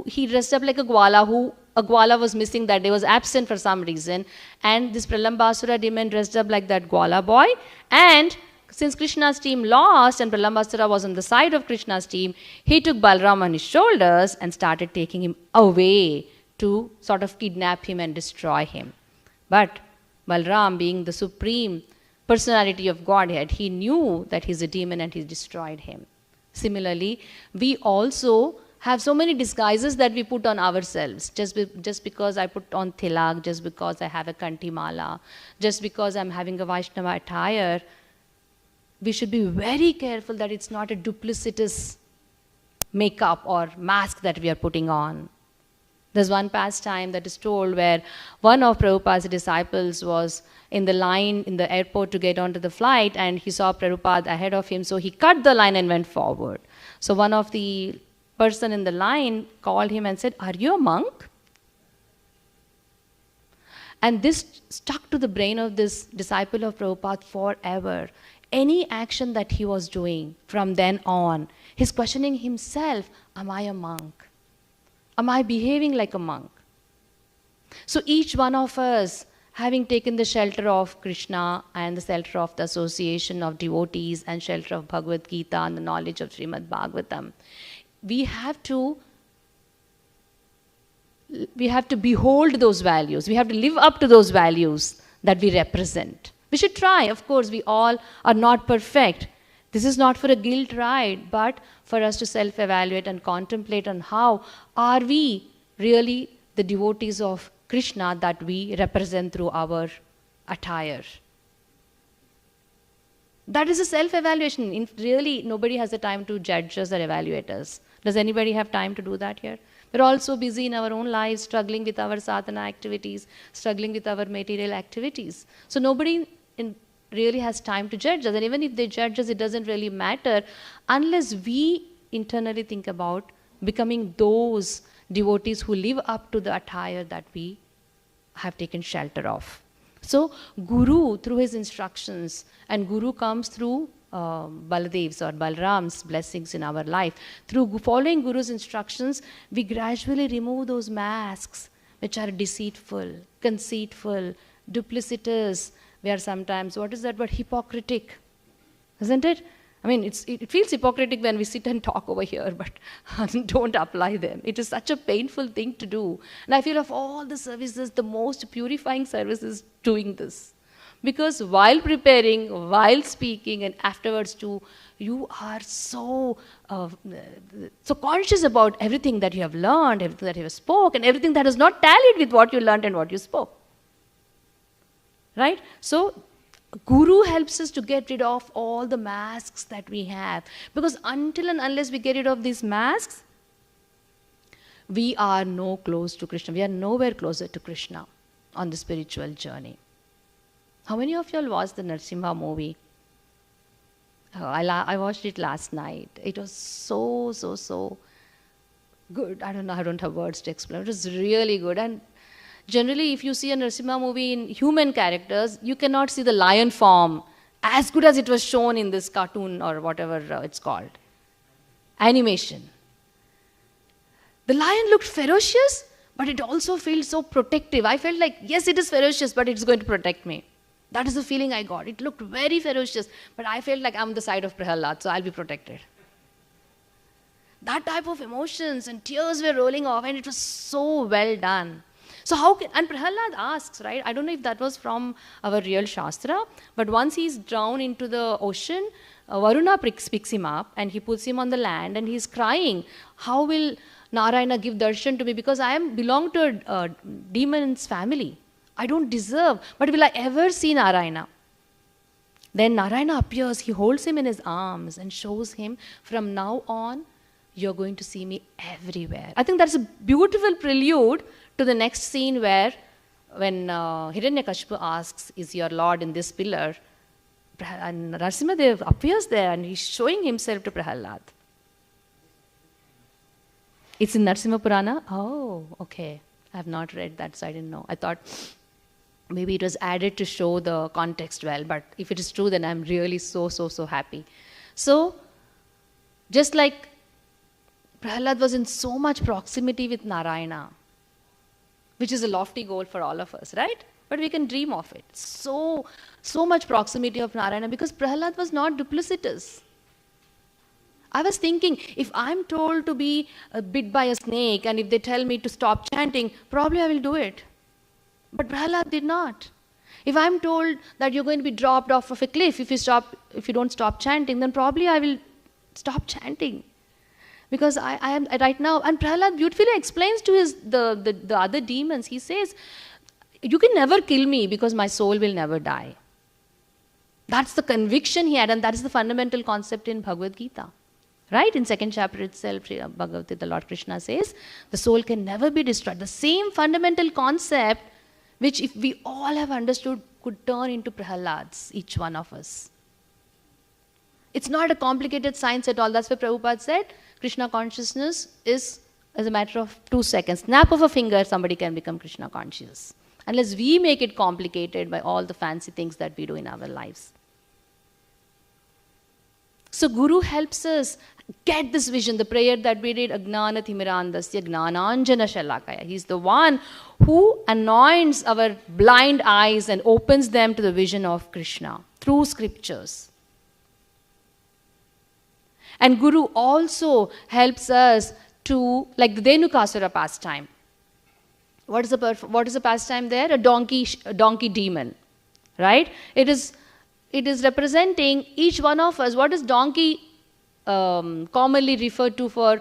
Speaker 5: he dressed up like a Gwala, a Gwala was missing that day, was absent for some reason. And this Pralambasura demon dressed up like that Gwala boy, and since Krishna's team lost and Pralambasura was on the side of Krishna's team, he took Balaram on his shoulders and started taking him away to sort of kidnap him and destroy him. But Balaram, being the supreme personality of Godhead, he knew that he's a demon and he destroyed him. Similarly, we also have so many disguises that we put on ourselves. Just because I put on tilak, just because I have a kanti mala, just because I'm having a Vaishnava attire, we should be very careful that it's not a duplicitous makeup or mask that we are putting on. There's one pastime that is told where one of Prabhupada's disciples was in the line in the airport to get onto the flight, and he saw Prabhupada ahead of him, so he cut the line and went forward. So one of the person in the line called him and said, "Are you a monk?" And this stuck to the brain of this disciple of Prabhupada forever. Any action that he was doing from then on, he's questioning himself, am I a monk? Am I behaving like a monk? So each one of us, having taken the shelter of Krishna and the shelter of the association of devotees and shelter of Bhagavad Gita and the knowledge of Srimad Bhagavatam, we have to behold those values. We have to live up to those values that we represent. We should try. Of course, we all are not perfect. This is not for a guilt ride, but for us to self-evaluate and contemplate on how are we really the devotees of Krishna that we represent through our attire. That is a self-evaluation. Really, nobody has the time to judge us or evaluate us. Does anybody have time to do that here? We're all so busy in our own lives, struggling with our sadhana activities, struggling with our material activities. So nobody really has time to judge us. And even if they judge us, it doesn't really matter unless we internally think about becoming those devotees who live up to the attire that we have taken shelter of. So Guru, through his instructions, and Guru comes through Baladev's or Balaram's blessings in our life. Through following Guru's instructions, we gradually remove those masks which are deceitful, conceitful, duplicitous. We are sometimes, what is that word, hypocritic, isn't it? I mean, it feels hypocritic when we sit and talk over here, but don't apply them. It is such a painful thing to do. And I feel of all the services, the most purifying service is doing this. Because while preparing, while speaking, and afterwards too, you are so conscious about everything that you have learned, everything that you have spoke, and everything that has not tallied with what you learned and what you spoke. Right? So, Guru helps us to get rid of all the masks that we have. Because until and unless we get rid of these masks, we are no close to Krishna. We are nowhere closer to Krishna on the spiritual journey. How many of you all watched the Narasimha movie? Oh, I watched it last night. It was so good. I don't have words to explain. It was really good. And generally, if you see a Narasimha movie in human characters, you cannot see the lion form as good as it was shown in this cartoon or whatever it's called. Animation. The lion looked ferocious, but it also felt so protective. I felt like, yes, it is ferocious, but it's going to protect me. That is the feeling I got. It looked very ferocious, but I felt like I'm on the side of Prahalad, so I'll be protected. That type of emotions and tears were rolling off, and it was so well done. So and Prahalad asks, right? I don't know if that was from our real Shastra, but once he's drowned into the ocean, Varuna picks him up and he puts him on the land and he's crying. How will Narayana give darshan to me? Because I belong to a demon's family. I don't deserve, but will I ever see Narayana? Then Narayana appears, he holds him in his arms and shows him, from now on, you're going to see me everywhere. I think that's a beautiful prelude to the next scene where, when Hiranyakashipu asks, is your Lord in this pillar? And Narasimhadev appears there and he's showing himself to Prahalad. It's in Narasimha Purana? Oh, okay. I have not read that, so I didn't know. I thought maybe it was added to show the context well, but if it is true, then I'm really so happy. So, just like Prahalad was in so much proximity with Narayana, which is a lofty goal for all of us, right? But we can dream of it. So much proximity of Narayana, because Prahalad was not duplicitous. I was thinking, if I'm told to be bit by a snake and if they tell me to stop chanting, probably I will do it. But Prahalad did not. If I'm told that you're going to be dropped off of a cliff if you don't stop chanting, then probably I will stop chanting. Because I am right now, and Prahalad beautifully explains to the other demons, he says, you can never kill me because my soul will never die. That's the conviction he had, and that is the fundamental concept in Bhagavad Gita. Right? In 2nd chapter itself, Bhagavad Gita, the Lord Krishna says, the soul can never be destroyed. The same fundamental concept, which if we all have understood, could turn into Prahalad's, each one of us. It's not a complicated science at all. That's why Prabhupada said, Krishna consciousness is as a matter of 2 seconds. Snap of a finger, somebody can become Krishna conscious. Unless we make it complicated by all the fancy things that we do in our lives. So Guru helps us get this vision, the prayer that we did, Ajnana Thimirandasya Gnananjana Shalakaya. He's the one who anoints our blind eyes and opens them to the vision of Krishna through scriptures. And Guru also helps us to, like the Dhenukasura pastime. What is the pastime there? A donkey demon, right? It is representing each one of us. What is donkey commonly referred to for?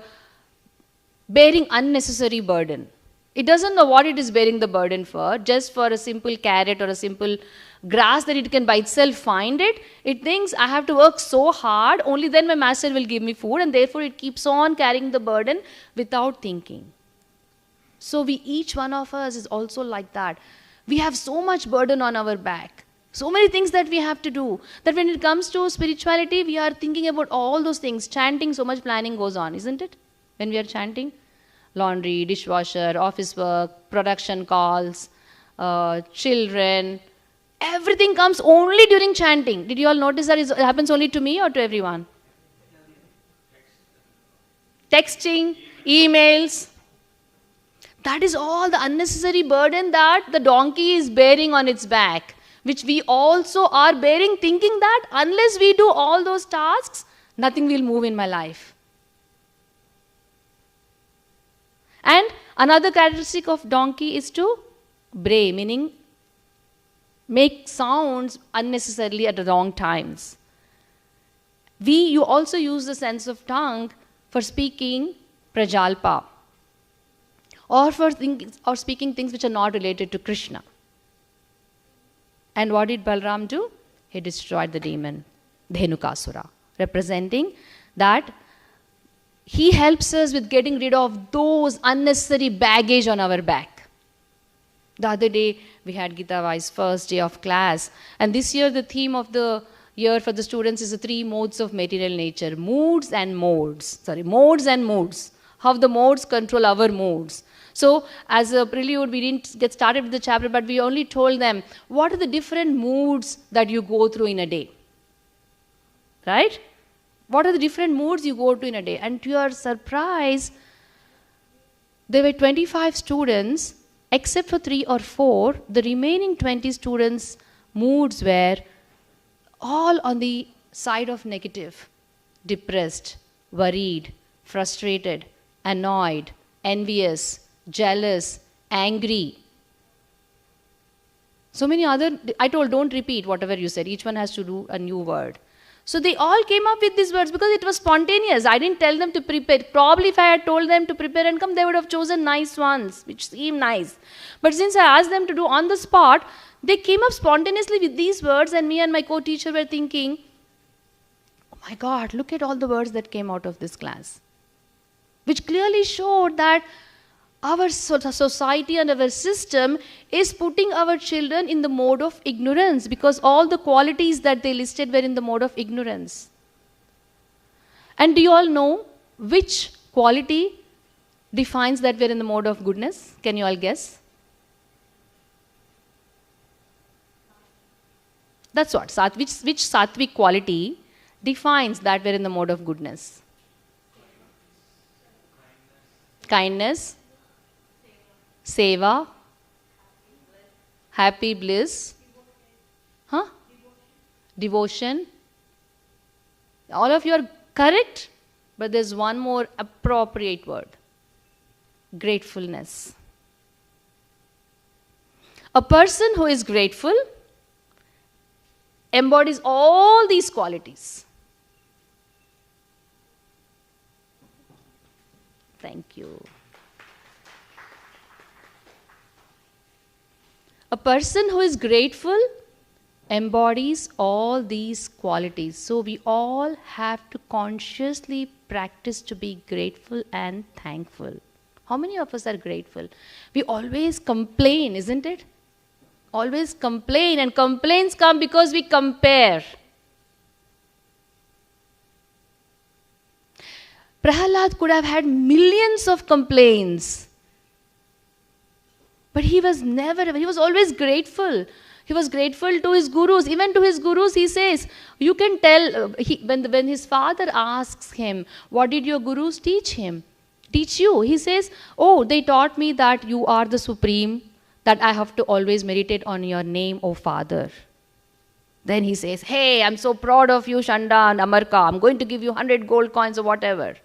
Speaker 5: Bearing unnecessary burden. It doesn't know what it is bearing the burden for, just for a simple carrot or a simple grass that it can by itself find it. It thinks, I have to work so hard, only then my master will give me food, and therefore it keeps on carrying the burden without thinking. So each one of us is also like that. We have so much burden on our back. So many things that we have to do, that when it comes to spirituality, we are thinking about all those things. Chanting, so much planning goes on, isn't it? When we are chanting, laundry, dishwasher, office work, production calls, children, everything comes only during chanting. Did you all notice that it happens only to me or to everyone? Texting, emails. That is all the unnecessary burden that the donkey is bearing on its back, which we also are bearing, thinking that unless we do all those tasks, nothing will move in my life. And another characteristic of donkey is to bray, meaning make sounds unnecessarily at the wrong times. You also use the sense of tongue for speaking prajalpa, or or speaking things which are not related to Krishna. And what did Balram do? He destroyed the demon, Dhenukasura, representing that he helps us with getting rid of those unnecessary baggage on our back. The other day, we had Gita Vai's first day of class. And this year, the theme of the year for the students is the 3 modes of material nature. Moods and modes. Modes and moods. How the modes control our moods. So, as a prelude, we didn't get started with the chapter, but we only told them, what are the different moods that you go through in a day? Right? What are the different moods you go to in a day? And to your surprise, there were 25 students, except for 3 or 4, the remaining 20 students' moods were all on the side of negative, depressed, worried, frustrated, annoyed, envious, jealous, angry. So many other, I told, don't repeat whatever you said. Each one has to do a new word. So they all came up with these words because it was spontaneous. I didn't tell them to prepare. Probably if I had told them to prepare and come, they would have chosen nice ones, which seem nice. But since I asked them to do on the spot, they came up spontaneously with these words, and me and my co-teacher were thinking, oh my God, look at all the words that came out of this class. Which clearly showed that our society and our system is putting our children in the mode of ignorance, because all the qualities that they listed were in the mode of ignorance. And do you all know which quality defines that we're in the mode of goodness? Can you all guess? That's what. Which sattvic quality defines that we're in the mode of goodness? Kindness. Seva, happy bliss, devotion. All of you are correct, but there's one more appropriate word. Gratefulness. A person who is grateful embodies all these qualities. Thank you. A person who is grateful embodies all these qualities. So we all have to consciously practice to be grateful and thankful. How many of us are grateful? We always complain, isn't it? Always complain, and complaints come because we compare. Prahalad could have had millions of complaints. But he was always grateful. He was grateful to his gurus. Even to his gurus, he says, you can tell, when his father asks him, what did your gurus teach him? Teach you? He says, oh, they taught me that you are the supreme, that I have to always meditate on your name, O Father. Then he says, hey, I'm so proud of you, Shanda and Amarka. I'm going to give you 100 gold coins or whatever.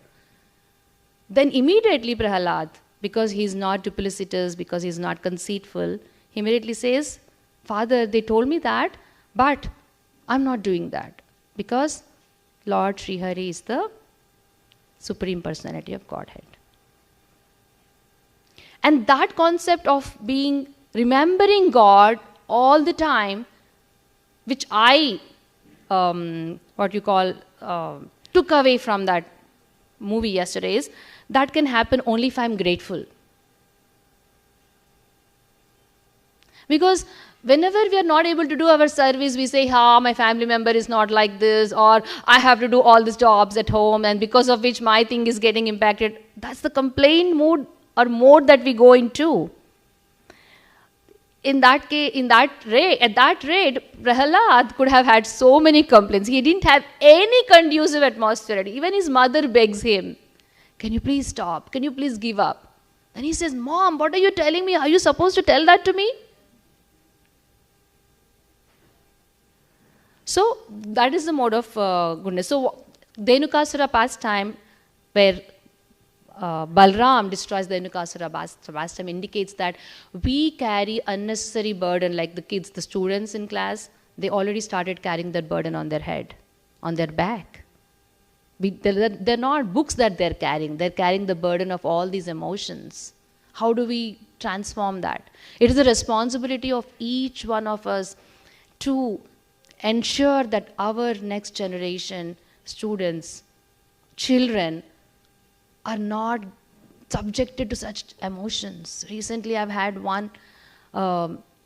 Speaker 5: Then immediately Prahalad, because he's not duplicitous, because he's not conceitful, he immediately says, Father, they told me that, but I'm not doing that, because Lord Sri Hari is the Supreme Personality of Godhead. And that concept of remembering God all the time, which I, took away from that movie yesterday, is that can happen only if I'm grateful. Because whenever we are not able to do our service, we say, my family member is not like this, or I have to do all these jobs at home, and because of which my thing is getting impacted. That's the complaint mood or mode that we go into. At that rate, Prahalad could have had so many complaints. He didn't have any conducive atmosphere. Even his mother begs him, can you please stop? Can you please give up? And he says, Mom, what are you telling me? Are you supposed to tell that to me? So that is the mode of goodness. So Dhenukasura pastime, where Balram destroys the Inukasura Bastam indicates that we carry unnecessary burden, like the kids, the students in class, they already started carrying that burden on their head, on their back. They're not books that they're carrying the burden of all these emotions. How do we transform that? It is the responsibility of each one of us to ensure that our next generation, students, children, are not subjected to such emotions. Recently, I've had one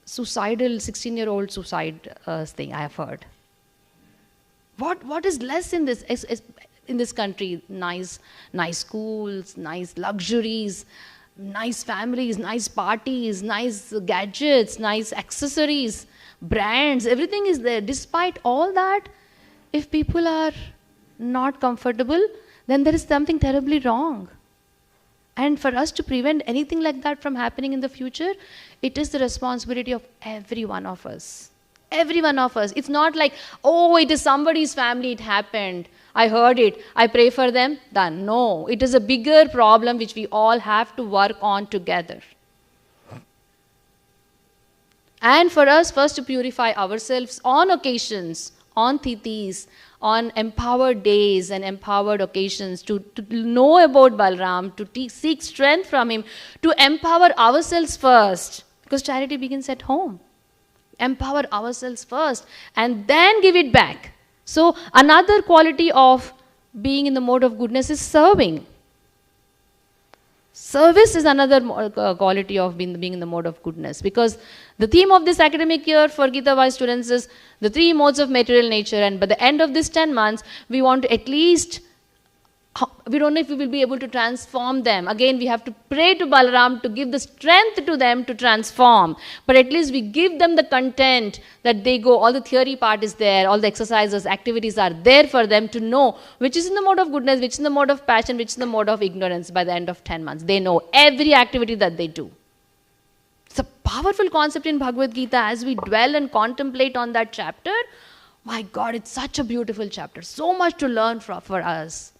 Speaker 5: suicidal 16-year-old suicide thing I have heard. What is less in this? In this country, nice schools, nice luxuries, nice families, nice parties, nice gadgets, nice accessories, brands, everything is there. Despite all that, if people are not comfortable, then there is something terribly wrong. And for us to prevent anything like that from happening in the future, it is the responsibility of every one of us. Every one of us. It's not like, oh, it is somebody's family, it happened. I heard it. I pray for them. Done. No. It is a bigger problem which we all have to work on together. And for us, first to purify ourselves on occasions, on titis, on empowered days and empowered occasions, to know about Balram, to seek strength from him, to empower ourselves first. Because charity begins at home. Empower ourselves first and then give it back. So another quality of being in the mode of goodness is serving. Service is another quality of being in the mode of goodness, because the theme of this academic year for Gita Wise students is the 3 modes of material nature, and by the end of this 10 months, we want to at least, we don't know if we will be able to transform them. Again, we have to pray to Balaram to give the strength to them to transform. But at least we give them the content that they go, all the theory part is there, all the exercises, activities are there for them to know which is in the mode of goodness, which is in the mode of passion, which is in the mode of ignorance by the end of 10 months. They know every activity that they do. It's a powerful concept in Bhagavad Gita as we dwell and contemplate on that chapter. My God, it's such a beautiful chapter. So much to learn for us.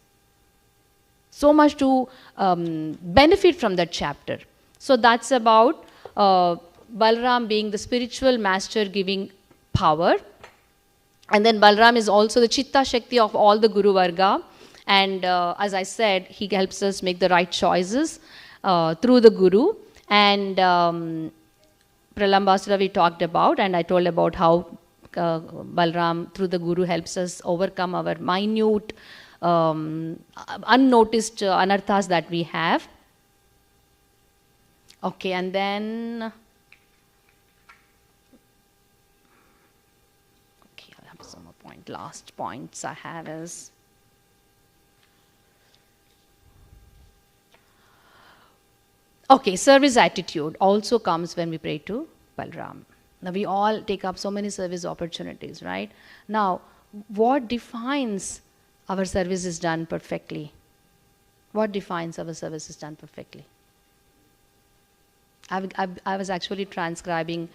Speaker 5: So much to benefit from that chapter. So that's about Balaram being the spiritual master giving power. And then Balaram is also the Chitta Shakti of all the Guru Varga. And as I said, he helps us make the right choices through the Guru. And Pralambasura we talked about, and I told about how Balaram through the Guru helps us overcome our minute unnoticed anarthas that we have. Okay, and then okay, I have some more last points I have is okay, service attitude also comes when we pray to Balaram. Now we all take up so many service opportunities, right? Now, what defines our service is done perfectly? What defines our service is done perfectly? I was actually transcribing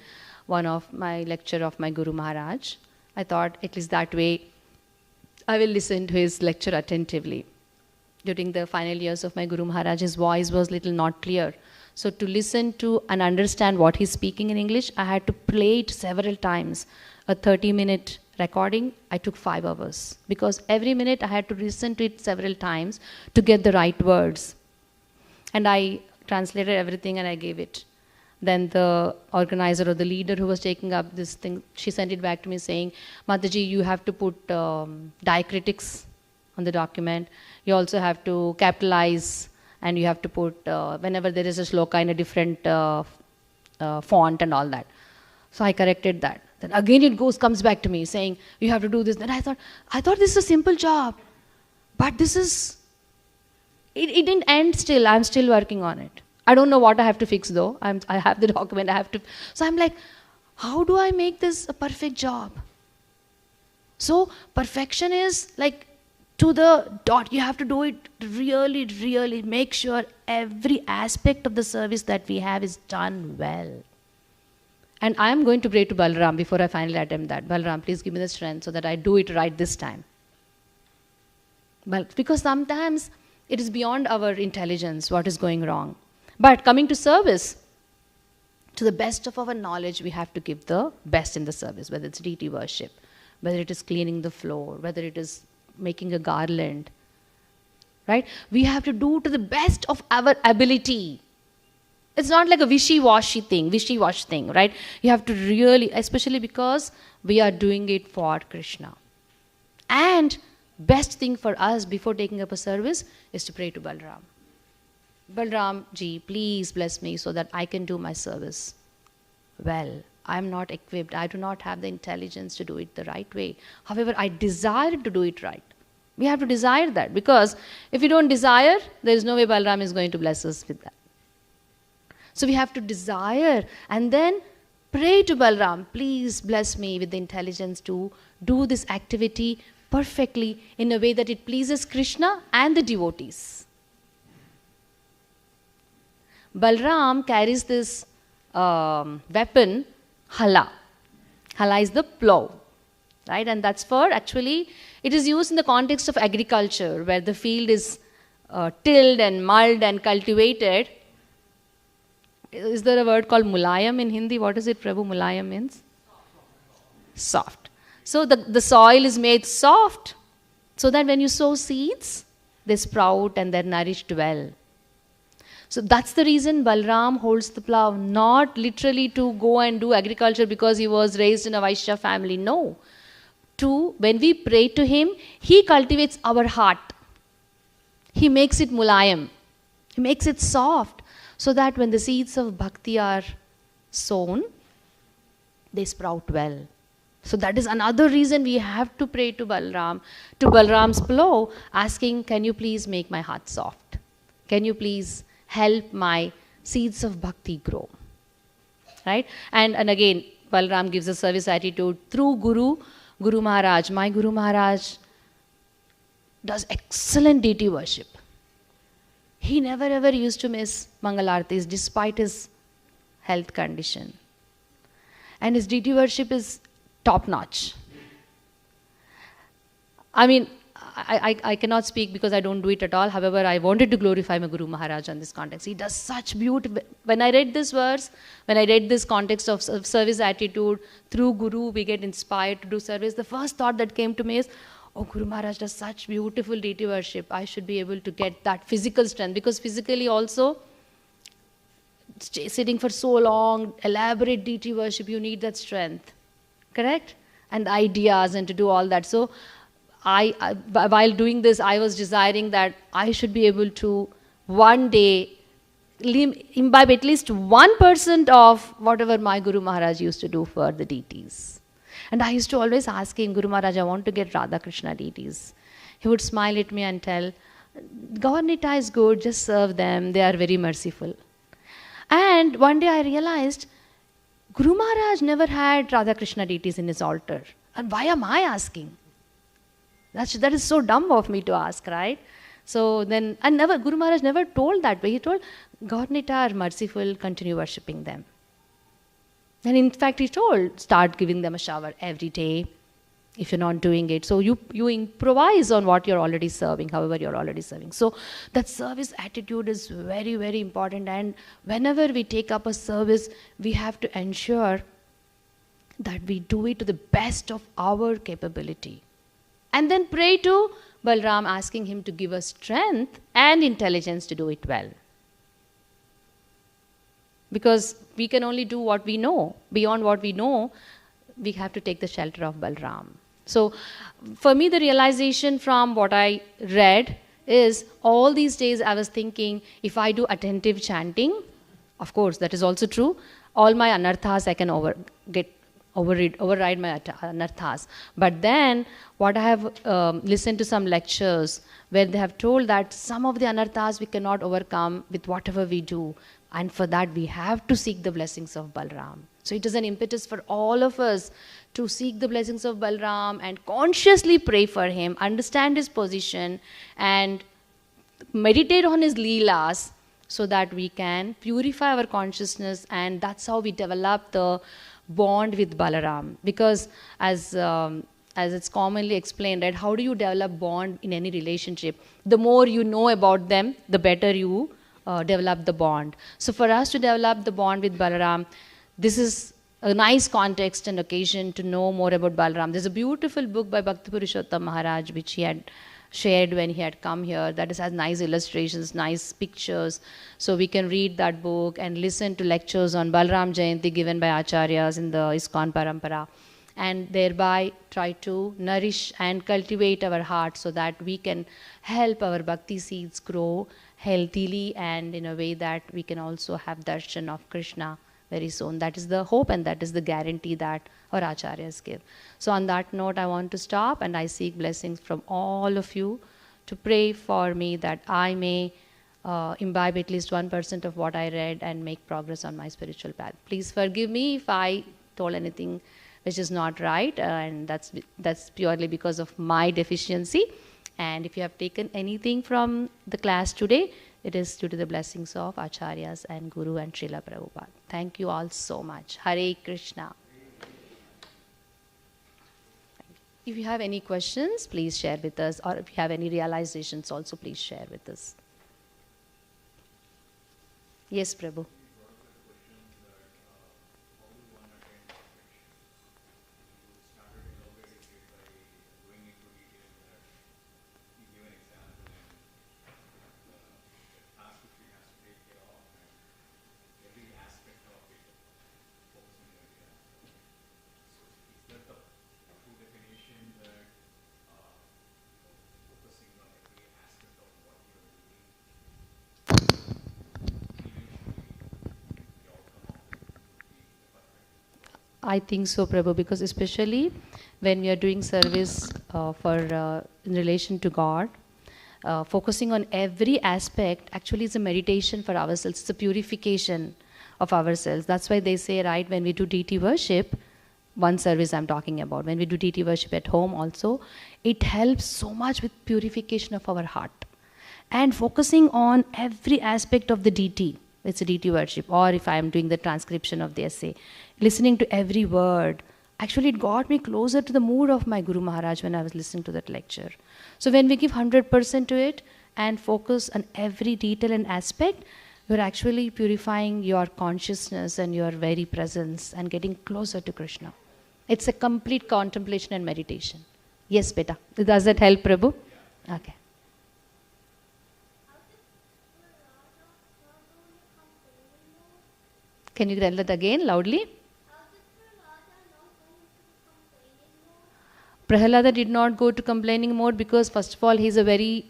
Speaker 5: one of my lecture of my Guru Maharaj. I thought at least that way I will listen to his lecture attentively. During the final years of my Guru Maharaj, his voice was little not clear. So to listen to and understand what he's speaking in English, I had to play it several times. A 30-minute recording, I took 5 hours. Because every minute I had to listen to it several times to get the right words. And I translated everything and I gave it. Then the organizer or the leader who was taking up this thing, she sent it back to me saying, Mataji, you have to put diacritics on the document. You also have to capitalize, and you have to put, whenever there is a shloka in a different font and all that. So I corrected that. Then again it comes back to me saying, you have to do this. Then I thought this is a simple job. But this is, it didn't end still. I'm still working on it. I don't know what I have to fix though. I have the document, so I'm like, how do I make this a perfect job? So perfection is like to the dot. You have to do it really, really make sure every aspect of the service that we have is done well. And I am going to pray to Balaram before I finally attempt that. Balaram, please give me the strength so that I do it right this time. But because sometimes It is beyond our intelligence what is going wrong. But coming to service, to the best of our knowledge, we have to give the best in the service, whether it's deity worship, whether it is cleaning the floor, whether it is making a garland, right? We have to do to the best of our ability. It's not like a wishy-washy thing, right? You have to really, especially because we are doing it for Krishna. And best thing for us before taking up a service is to pray to Balram. Balram ji, please bless me so that I can do my service well. I am not equipped. I do not have the intelligence to do it the right way. However, I desire to do it right. We have to desire that, because if we don't desire, there is no way Balram is going to bless us with that. So we have to desire and then pray to Balram, please bless me with the intelligence to do this activity perfectly in a way that it pleases Krishna and the devotees. Balram carries this weapon, hala. Hala is the plow, right? And that's for, actually, it is used in the context of agriculture, where the field is tilled and mulled and cultivated. Is there a word called mulayam in Hindi? What is it, Prabhu? Mulayam means? Soft. So the soil is made soft so that when you sow seeds, they sprout and they're nourished well. So that's the reason Balram holds the plow, not literally to go and do agriculture because he was raised in a Vaishya family. No. When we pray to him, he cultivates our heart. He makes it mulayam. He makes it soft, so that when the seeds of bhakti are sown, they sprout well. So that is another reason we have to pray to Balram, to Balram's plow, asking, can you please make my heart soft? Can you please help my seeds of bhakti grow? Right? And again, Balram gives a service attitude through Guru Maharaj. My Guru Maharaj does excellent deity worship. He never ever used to miss Mangalartis despite his health condition. And his deity worship is top notch. I mean, I cannot speak because I don't do it at all. However, I wanted to glorify my Guru Maharaj on this context. He does such beautiful. When I read this verse, when I read this context of service attitude, through Guru we get inspired to do service, the first thought that came to me is, oh, Guru Maharaj does such beautiful deity worship. I should be able to get that physical strength, because physically also, sitting for so long, elaborate deity worship, you need that strength. Correct? And ideas and to do all that. So, while doing this, I was desiring that I should be able to one day imbibe at least 1% of whatever my Guru Maharaj used to do for the deities. And I used to always ask him, Guru Maharaj, I want to get Radha Krishna deities. He would smile at me and tell, Gaur-Nita is good, just serve them, they are very merciful. And one day I realized, Guru Maharaj never had Radha Krishna deities in his altar. And why am I asking? That is so dumb of me to ask, right? So then, and Guru Maharaj never told that way. He told, Gaur-Nita are merciful, continue worshipping them. And in fact, he told, start giving them a shower every day if you're not doing it. So you improvise on what you're already serving, however you're already serving. So that service attitude is very, very important. And whenever we take up a service, we have to ensure that we do it to the best of our capability. And then pray to Balram, asking him to give us strength and intelligence to do it well. Because we can only do what we know. Beyond what we know, we have to take the shelter of Balram. So for me, the realization from what I read is, all these days I was thinking, if I do attentive chanting, of course, that is also true, all my anarthas I can override my anarthas. But then what I have listened to some lectures where they have told that some of the anarthas we cannot overcome with whatever we do. And for that, we have to seek the blessings of Balram. So it is an impetus for all of us to seek the blessings of Balram and consciously pray for him, understand his position, and meditate on his leelas so that we can purify our consciousness, and that's how we develop the bond with Balaram. Because as as it's commonly explained, right? How do you develop bond in any relationship? The more you know about them, the better you develop the bond. So for us to develop the bond with Balaram, this is a nice context and occasion to know more about Balaram. There's a beautiful book by Bhakti Purushottam Maharaj, which he had shared when he had come here, that has nice illustrations, nice pictures. So we can read that book and listen to lectures on Balaram Jayanti given by Acharyas in the iskcon Parampara, and thereby try to nourish and cultivate our heart so that we can help our bhakti seeds grow healthily and in a way that we can also have darshan of Krishna very soon. That is the hope and that is the guarantee that our acharyas give. So on that note, I want to stop and I seek blessings from all of you to pray for me that I may imbibe at least 1% of what I read and make progress on my spiritual path. Please forgive me if I told anything which is not right, and that's purely because of my deficiency. And if you have taken anything from the class today, it is due to the blessings of Acharyas and Guru and Srila Prabhupada. Thank you all so much. Hare Krishna. If you have any questions, please share with us. Or if you have any realizations also, please share with us. Yes, Prabhu. I think so, Prabhu, because especially when we are doing service in relation to God, focusing on every aspect actually is a meditation for ourselves. It's a purification of ourselves. That's why they say, right, when we do deity worship, one service I'm talking about, when we do deity worship at home also, it helps so much with purification of our heart. And focusing on every aspect of the deity, it's a deity worship, or if I am doing the transcription of the essay, listening to every word, actually it got me closer to the mood of my Guru Maharaj when I was listening to that lecture. So when we give 100% to it and focus on every detail and aspect, you're actually purifying your consciousness and your very presence and getting closer to Krishna. It's a complete contemplation and meditation. Yes, beta. Does that help, Prabhu? Okay. Can you tell that again loudly? Prahalada did not go to complaining mode because first of all he's a very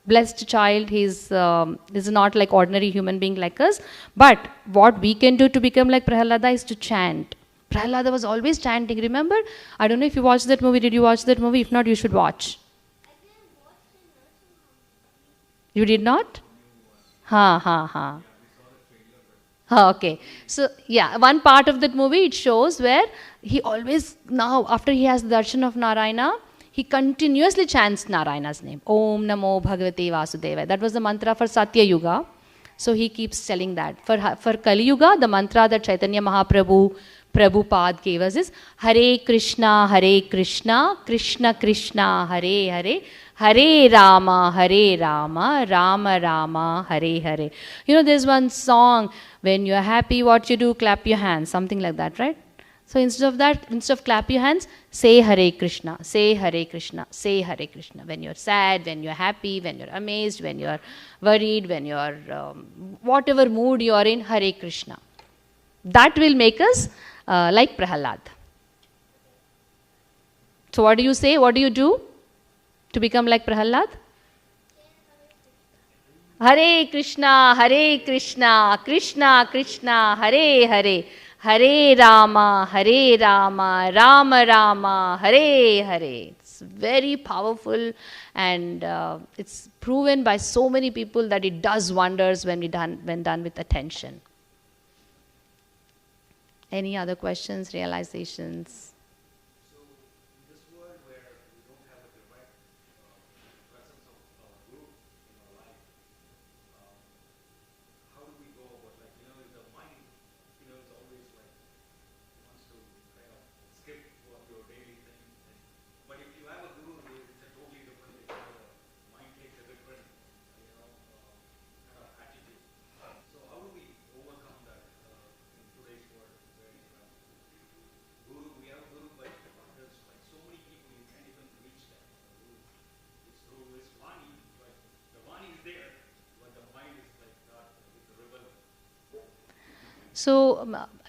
Speaker 5: blessed child. He's not like ordinary human being like us. But what we can do to become like Prahalada is to chant. Prahalada was always chanting. Remember? I don't know if you watched that movie. Did you watch that movie? If not, you should watch. You did not? Okay. So, yeah, one part of that movie, it shows where he always, now after he has the darshan of Narayana, he continuously chants Narayana's name. Om Namo Bhagavate Vasudevaya. That was the mantra for Satya Yuga. So he keeps telling that. For Kali Yuga, the mantra that Chaitanya Mahaprabhu, Prabhupada gave us is Hare Krishna, Krishna Krishna, Hare Hare, Hare Rama, Rama Rama, Hare Hare. You know, there's one song, when you're happy, what you do, clap your hands, something like that, right? So instead of that, instead of clap your hands, say Hare Krishna, say Hare Krishna, say Hare Krishna. When you're sad, when you're happy, when you're amazed, when you're worried, when you're whatever mood you're in, Hare Krishna. That will make us like Prahalad. So what do you say? What do you do to become like Prahalad? Hare Krishna, Krishna Krishna, Hare Hare, Hare Rama, Rama Rama, Hare Hare. It's very powerful, and it's proven by so many people that it does wonders when done with attention. Any other questions, realizations?
Speaker 6: So, in this world where we don't have a direct presence of Guru in our life, how do we go about, like, the mind, is always like, wants to kind of skip what your daily thing,
Speaker 5: So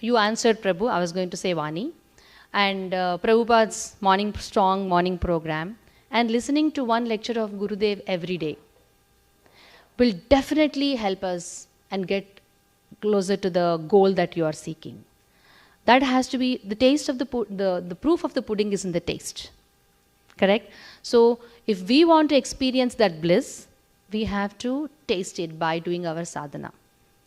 Speaker 5: you answered Prabhu. I was going to say Vani. And Prabhupada's strong morning program and listening to one lecture of Gurudev every day will definitely help us and get closer to the goal that you are seeking. That has to be the taste of the proof of the pudding is in the taste. Correct? So if we want to experience that bliss, we have to taste it by doing our sadhana.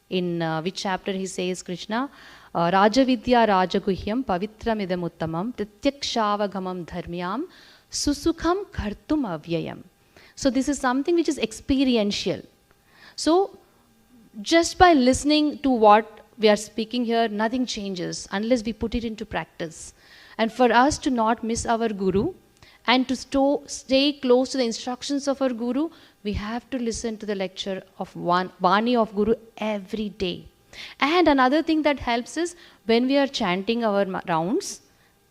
Speaker 5: In which chapter he says, Krishna, Rajavidya Rajaguhyam Pavitram idam uttamam Prityakshavaghamam dharmyam Susukham Kartum Avyayam. So this is something which is experiential. So just by listening to what we are speaking here, nothing changes unless we put it into practice. And for us to not miss our Guru and to stay close to the instructions of our Guru, we have to listen to the lecture of Vani of Guru every day. And another thing that helps is when we are chanting our rounds,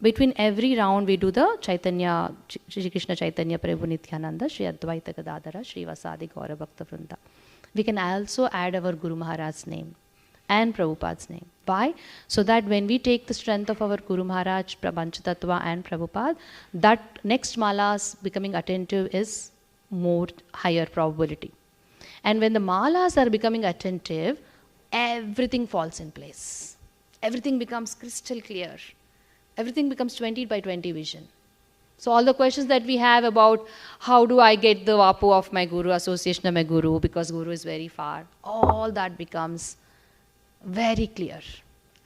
Speaker 5: between every round we do the Chaitanya, Shri Krishna Chaitanya Prabhu Nityananda, Shri Advaita Gadadhara, Shri Vasadi Gaura Bhakta Vrinda. We can also add our Guru Maharaj's name and Prabhupada's name. Why? So that when we take the strength of our Guru Maharaj, Panchatattva and Prabhupada, that next malas becoming attentive is more higher probability. And when the malas are becoming attentive, everything falls in place. Everything becomes crystal clear. Everything becomes 20 by 20 vision. So all the questions that we have about how do I get the vapu of my Guru, association of my Guru, because Guru is very far, all that becomes very clear.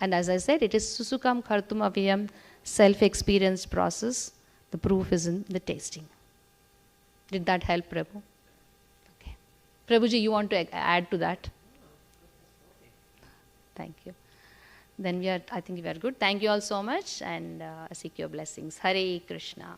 Speaker 5: And as I said, it is Susukam Kartum Avyayam, self-experience process. The proof is in the tasting. Did that help, Prabhu? Okay. Prabhuji, you want to add to that? Thank you. Then I think we are good. Thank you all so much, and I seek your blessings. Hare Krishna.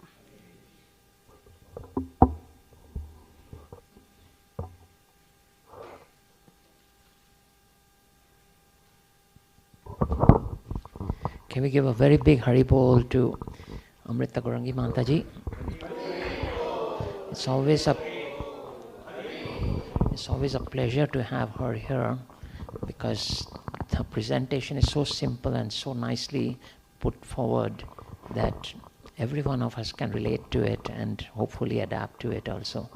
Speaker 1: Can we give a very big Haribol to Amrita Gaurangi Mataji? It's always a pleasure to have her here, because her presentation is so simple and so nicely put forward that every one of us can relate to it and hopefully adapt to it also.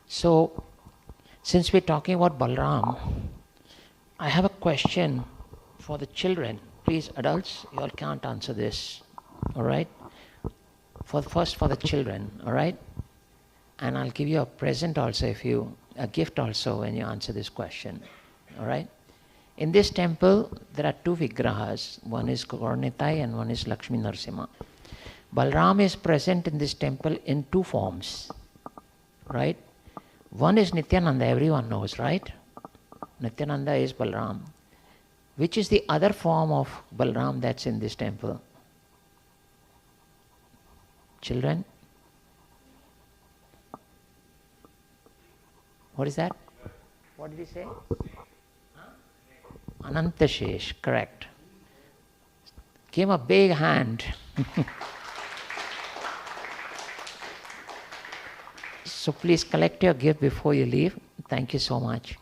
Speaker 1: So, since we're talking about Balram, I have a question for the children. Please, adults, you all can't answer this, all right? First for the children, all right? And I'll give you a present also, a gift also when you answer this question, all right? In this temple, there are two vigrahas. One is Gaurnitai and one is Lakshmi Narasimha. Balram is present in this temple in two forms, right? One is Nityananda, everyone knows, right? Nityananda is Balram. Which is the other form of Balram that's in this temple? Children? What is that? What did he say? Anantashesh, correct. Give him a big hand. So please collect your gift before you leave. Thank you so much.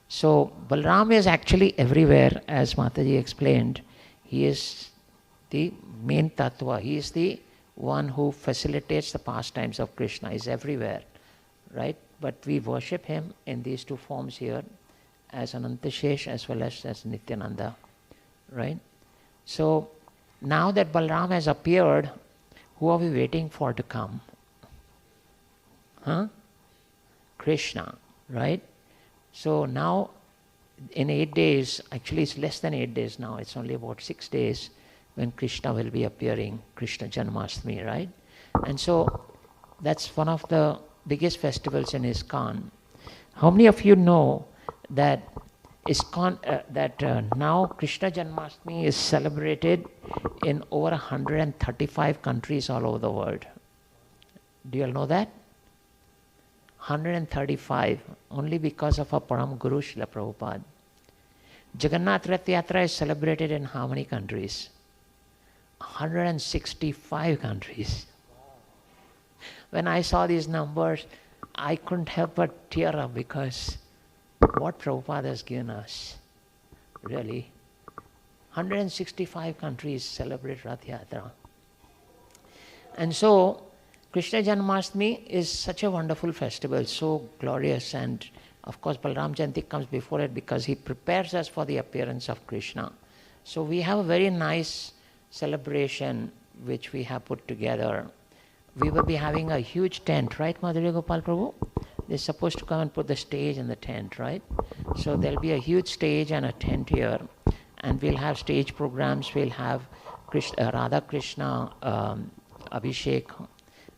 Speaker 1: So Balram is actually everywhere, as Mataji explained. He is the main tattva. He is the one who facilitates the pastimes of Krishna. He is everywhere, right? But we worship him in these two forms here, as Anantashesh as well as Nityananda, right? So now that Balram has appeared, who are we waiting for to come? Krishna, right? So now in 8 days, actually it's less than 8 days now, it's only about 6 days when Krishna will be appearing, Krishna Janmashtami, right? And so that's one of the biggest festivals in iskcon. How many of you know that iskcon, now Krishna Janmashtami is celebrated in over 135 countries all over the world? Do you all know that? 135, only because of our Param Guru Srila Prabhupada. Jagannath Rath Yatra is celebrated in how many countries? 165 countries. When I saw these numbers, I couldn't help but tear up, because what Prabhupada has given us, really, 165 countries celebrate Rath Yatra. And so, Krishna Janmashtami is such a wonderful festival, so glorious, and of course Balram Jayanti comes before it because he prepares us for the appearance of Krishna. So we have a very nice celebration which we have put together. We will be having a huge tent, right Madhurya Gopal Prabhu? They're supposed to come and put the stage in the tent, right? So there'll be a huge stage and a tent here, and we'll have stage programs, we'll have Radha Krishna Abhishek,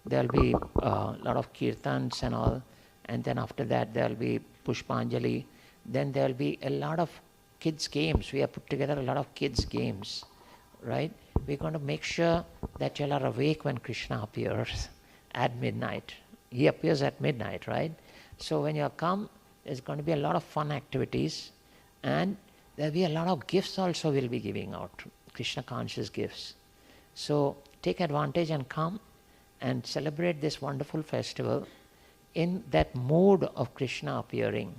Speaker 1: there'll be a lot of kirtans and all, and then after that there'll be Pushpanjali, then there'll be a lot of kids games. We have put together a lot of kids games, right? We're going to make sure that you are awake when Krishna appears at midnight. He appears at midnight, right? So when you come, there's going to be a lot of fun activities, and there'll be a lot of gifts also we'll be giving out, Krishna conscious gifts. So take advantage and come and celebrate this wonderful festival in that mood of Krishna appearing.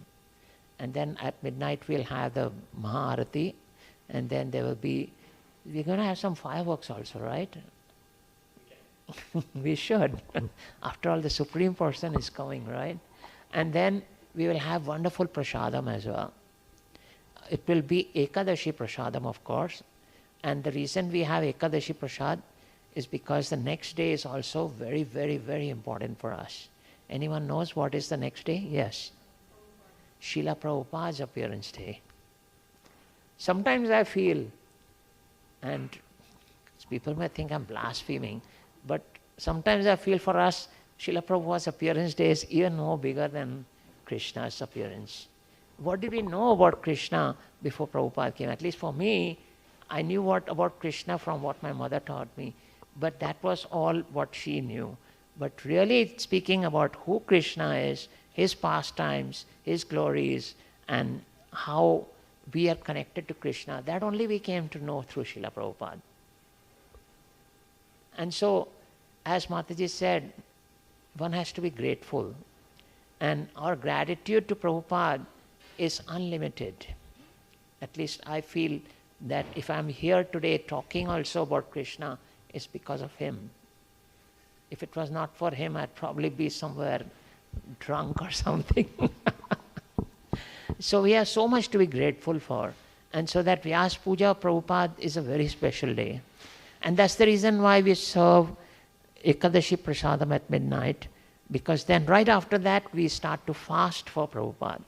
Speaker 1: And then at midnight we'll have the Maharati, and then there will be, we're going to have some fireworks also, right? We should. After all, the Supreme Person is coming, right? And then we will have wonderful prasadam as well. It will be Ekadashi prasadam, of course. And the reason we have Ekadashi prasad is because the next day is also very, very, very important for us. Anyone knows what is the next day? Yes. Srila Prabhupada's appearance day. Sometimes I feel, and people may think I'm blaspheming, but sometimes I feel for us, Srila Prabhupada's appearance day is even more bigger than Krishna's appearance. What did we know about Krishna before Prabhupada came? At least for me, I knew what about Krishna from what my mother taught me, but that was all what she knew. But really speaking about who Krishna is, his pastimes, his glories, and how we are connected to Krishna, that only we came to know through Srila Prabhupada. And so, as Mataji said, one has to be grateful. And our gratitude to Prabhupada is unlimited. At least I feel that if I'm here today talking also about Krishna, it's because of him. If it was not for him, I'd probably be somewhere drunk or something. So we have so much to be grateful for. And so that Vyas Puja Prabhupada is a very special day. And that's the reason why we serve Ekadashi Prasadam at midnight, because then right after that we start to fast for Prabhupada.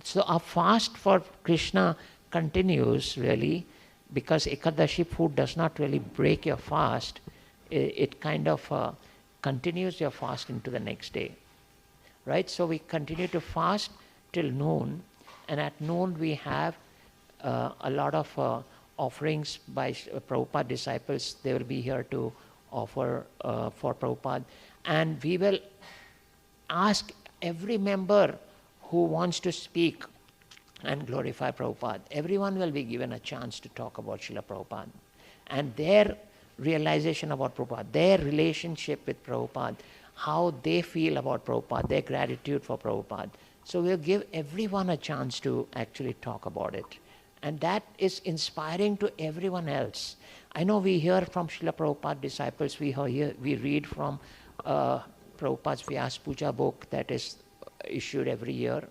Speaker 1: So our fast for Krishna continues really, because Ekadashi food does not really break your fast. It kind of continues your fast into the next day. Right? So we continue to fast till noon, and at noon we have a lot of offerings by Prabhupada disciples. They will be here to offer for Prabhupada. And we will ask every member who wants to speak and glorify Prabhupada. Everyone will be given a chance to talk about Srila Prabhupada and their realization about Prabhupada, their relationship with Prabhupada, how they feel about Prabhupada, their gratitude for Prabhupada. So we'll give everyone a chance to actually talk about it. And that is inspiring to everyone else. I know we hear from Srila Prabhupada disciples, we read from Prabhupada's Vyas Puja book that is issued every year.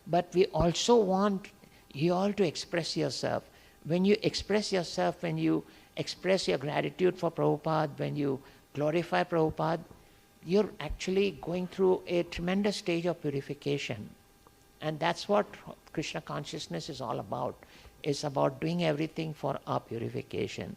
Speaker 1: But we also want you all to express yourself. When you express yourself, when you express your gratitude for Prabhupada, when you glorify Prabhupada, you're actually going through a tremendous stage of purification. And that's what Krishna consciousness is all about. It's about doing everything for our purification.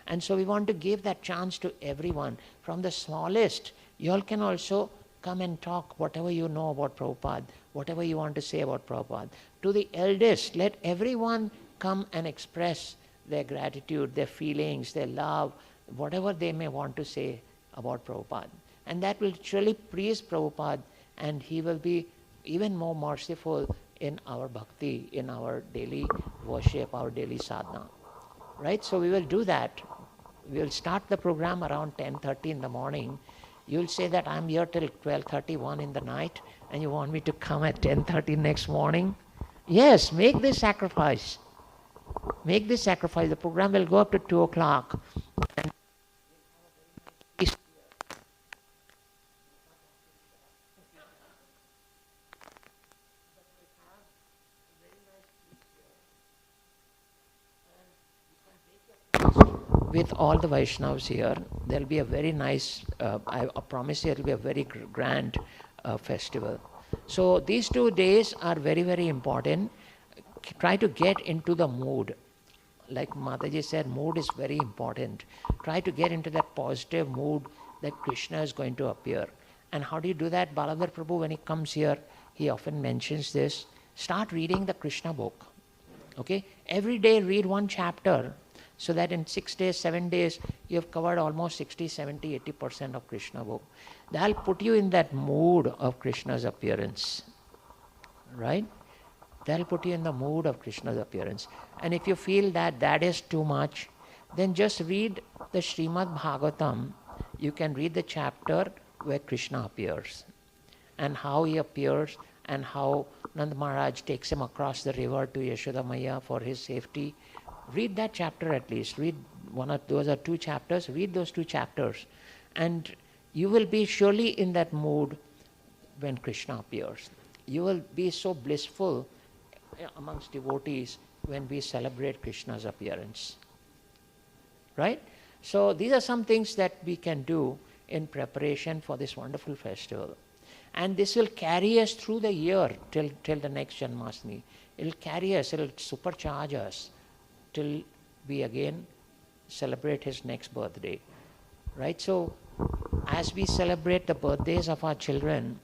Speaker 1: And so we want to give that chance to everyone. From the smallest, you all can also come and talk whatever you know about Prabhupada, whatever you want to say about Prabhupada. To the eldest, let everyone come and express their gratitude, their feelings, their love, whatever they may want to say about Prabhupada. And that will truly please Prabhupada, and he will be even more merciful in our bhakti, in our daily worship, our daily sadhana. Right? So we will do that. We will start the program around 10:30 in the morning. You'll say that I'm here till 12:31 in the night, and you want me to come at 10:30 next morning? Yes, make this sacrifice. Make this sacrifice. The program will go up to 2 o'clock. With all the Vaishnavas here, there'll be a very nice, I promise you it'll be a very grand festival. So these 2 days are very, very important. Try to get into the mood. Like Mataji said, mood is very important. Try to get into that positive mood that Krishna is going to appear. And how do you do that? Baladhar Prabhu, when he comes here, he often mentions this. Start reading the Krishna book. Okay? Every day read 1 chapter, so that in 6 days, 7 days, you have covered almost 60, 70, 80% of Krishna book. That'll put you in that mood of Krishna's appearance. Right? That'll put you in the mood of Krishna's appearance. And if you feel that that is too much, then just read the Srimad Bhagavatam. You can read the chapter where Krishna appears and how he appears and how Nand Maharaj takes him across the river to Yashoda Maya for his safety. Read that chapter at least. Read those are 2 chapters. Read those 2 chapters. And you will be surely in that mood when Krishna appears. You will be so blissful amongst devotees when we celebrate Krishna's appearance. Right? So these are some things that we can do in preparation for this wonderful festival. And this will carry us through the year till the next Janmashtami. It will carry us, it will supercharge us till we again celebrate his next birthday. Right? So as we celebrate the birthdays of our children,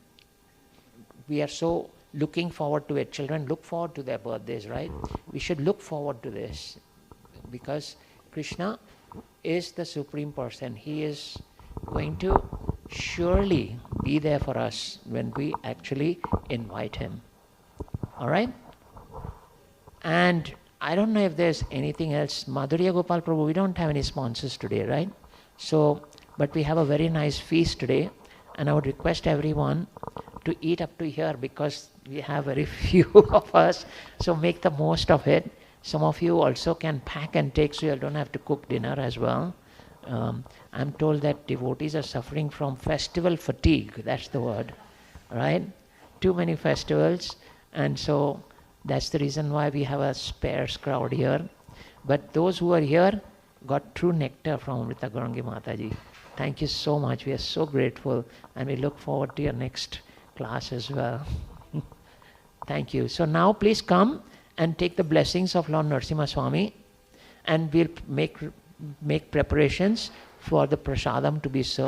Speaker 1: we are so looking forward to it. Children look forward to their birthdays, right? We should look forward to this because Krishna is the Supreme Person. He is going to surely be there for us when we actually invite him. All right? And I don't know if there's anything else. Madhurya Gopal Prabhu, we don't have any sponsors today, right? So, but we have a very nice feast today. And I would request everyone to eat up to here because we have very few of us. So make the most of it. Some of you also can pack and take so you don't have to cook dinner as well. I'm told that devotees are suffering from festival fatigue. That's the word, right? Too many festivals. And so that's the reason why we have a sparse crowd here. But those who are here got true nectar from Amrita Gaurangi Mataji. Thank you so much. We are so grateful. And we look forward to your next class as well. Thank you. So now please come and take the blessings of Lord Narasimha Swami. And we'll make preparations for the prasadam to be served.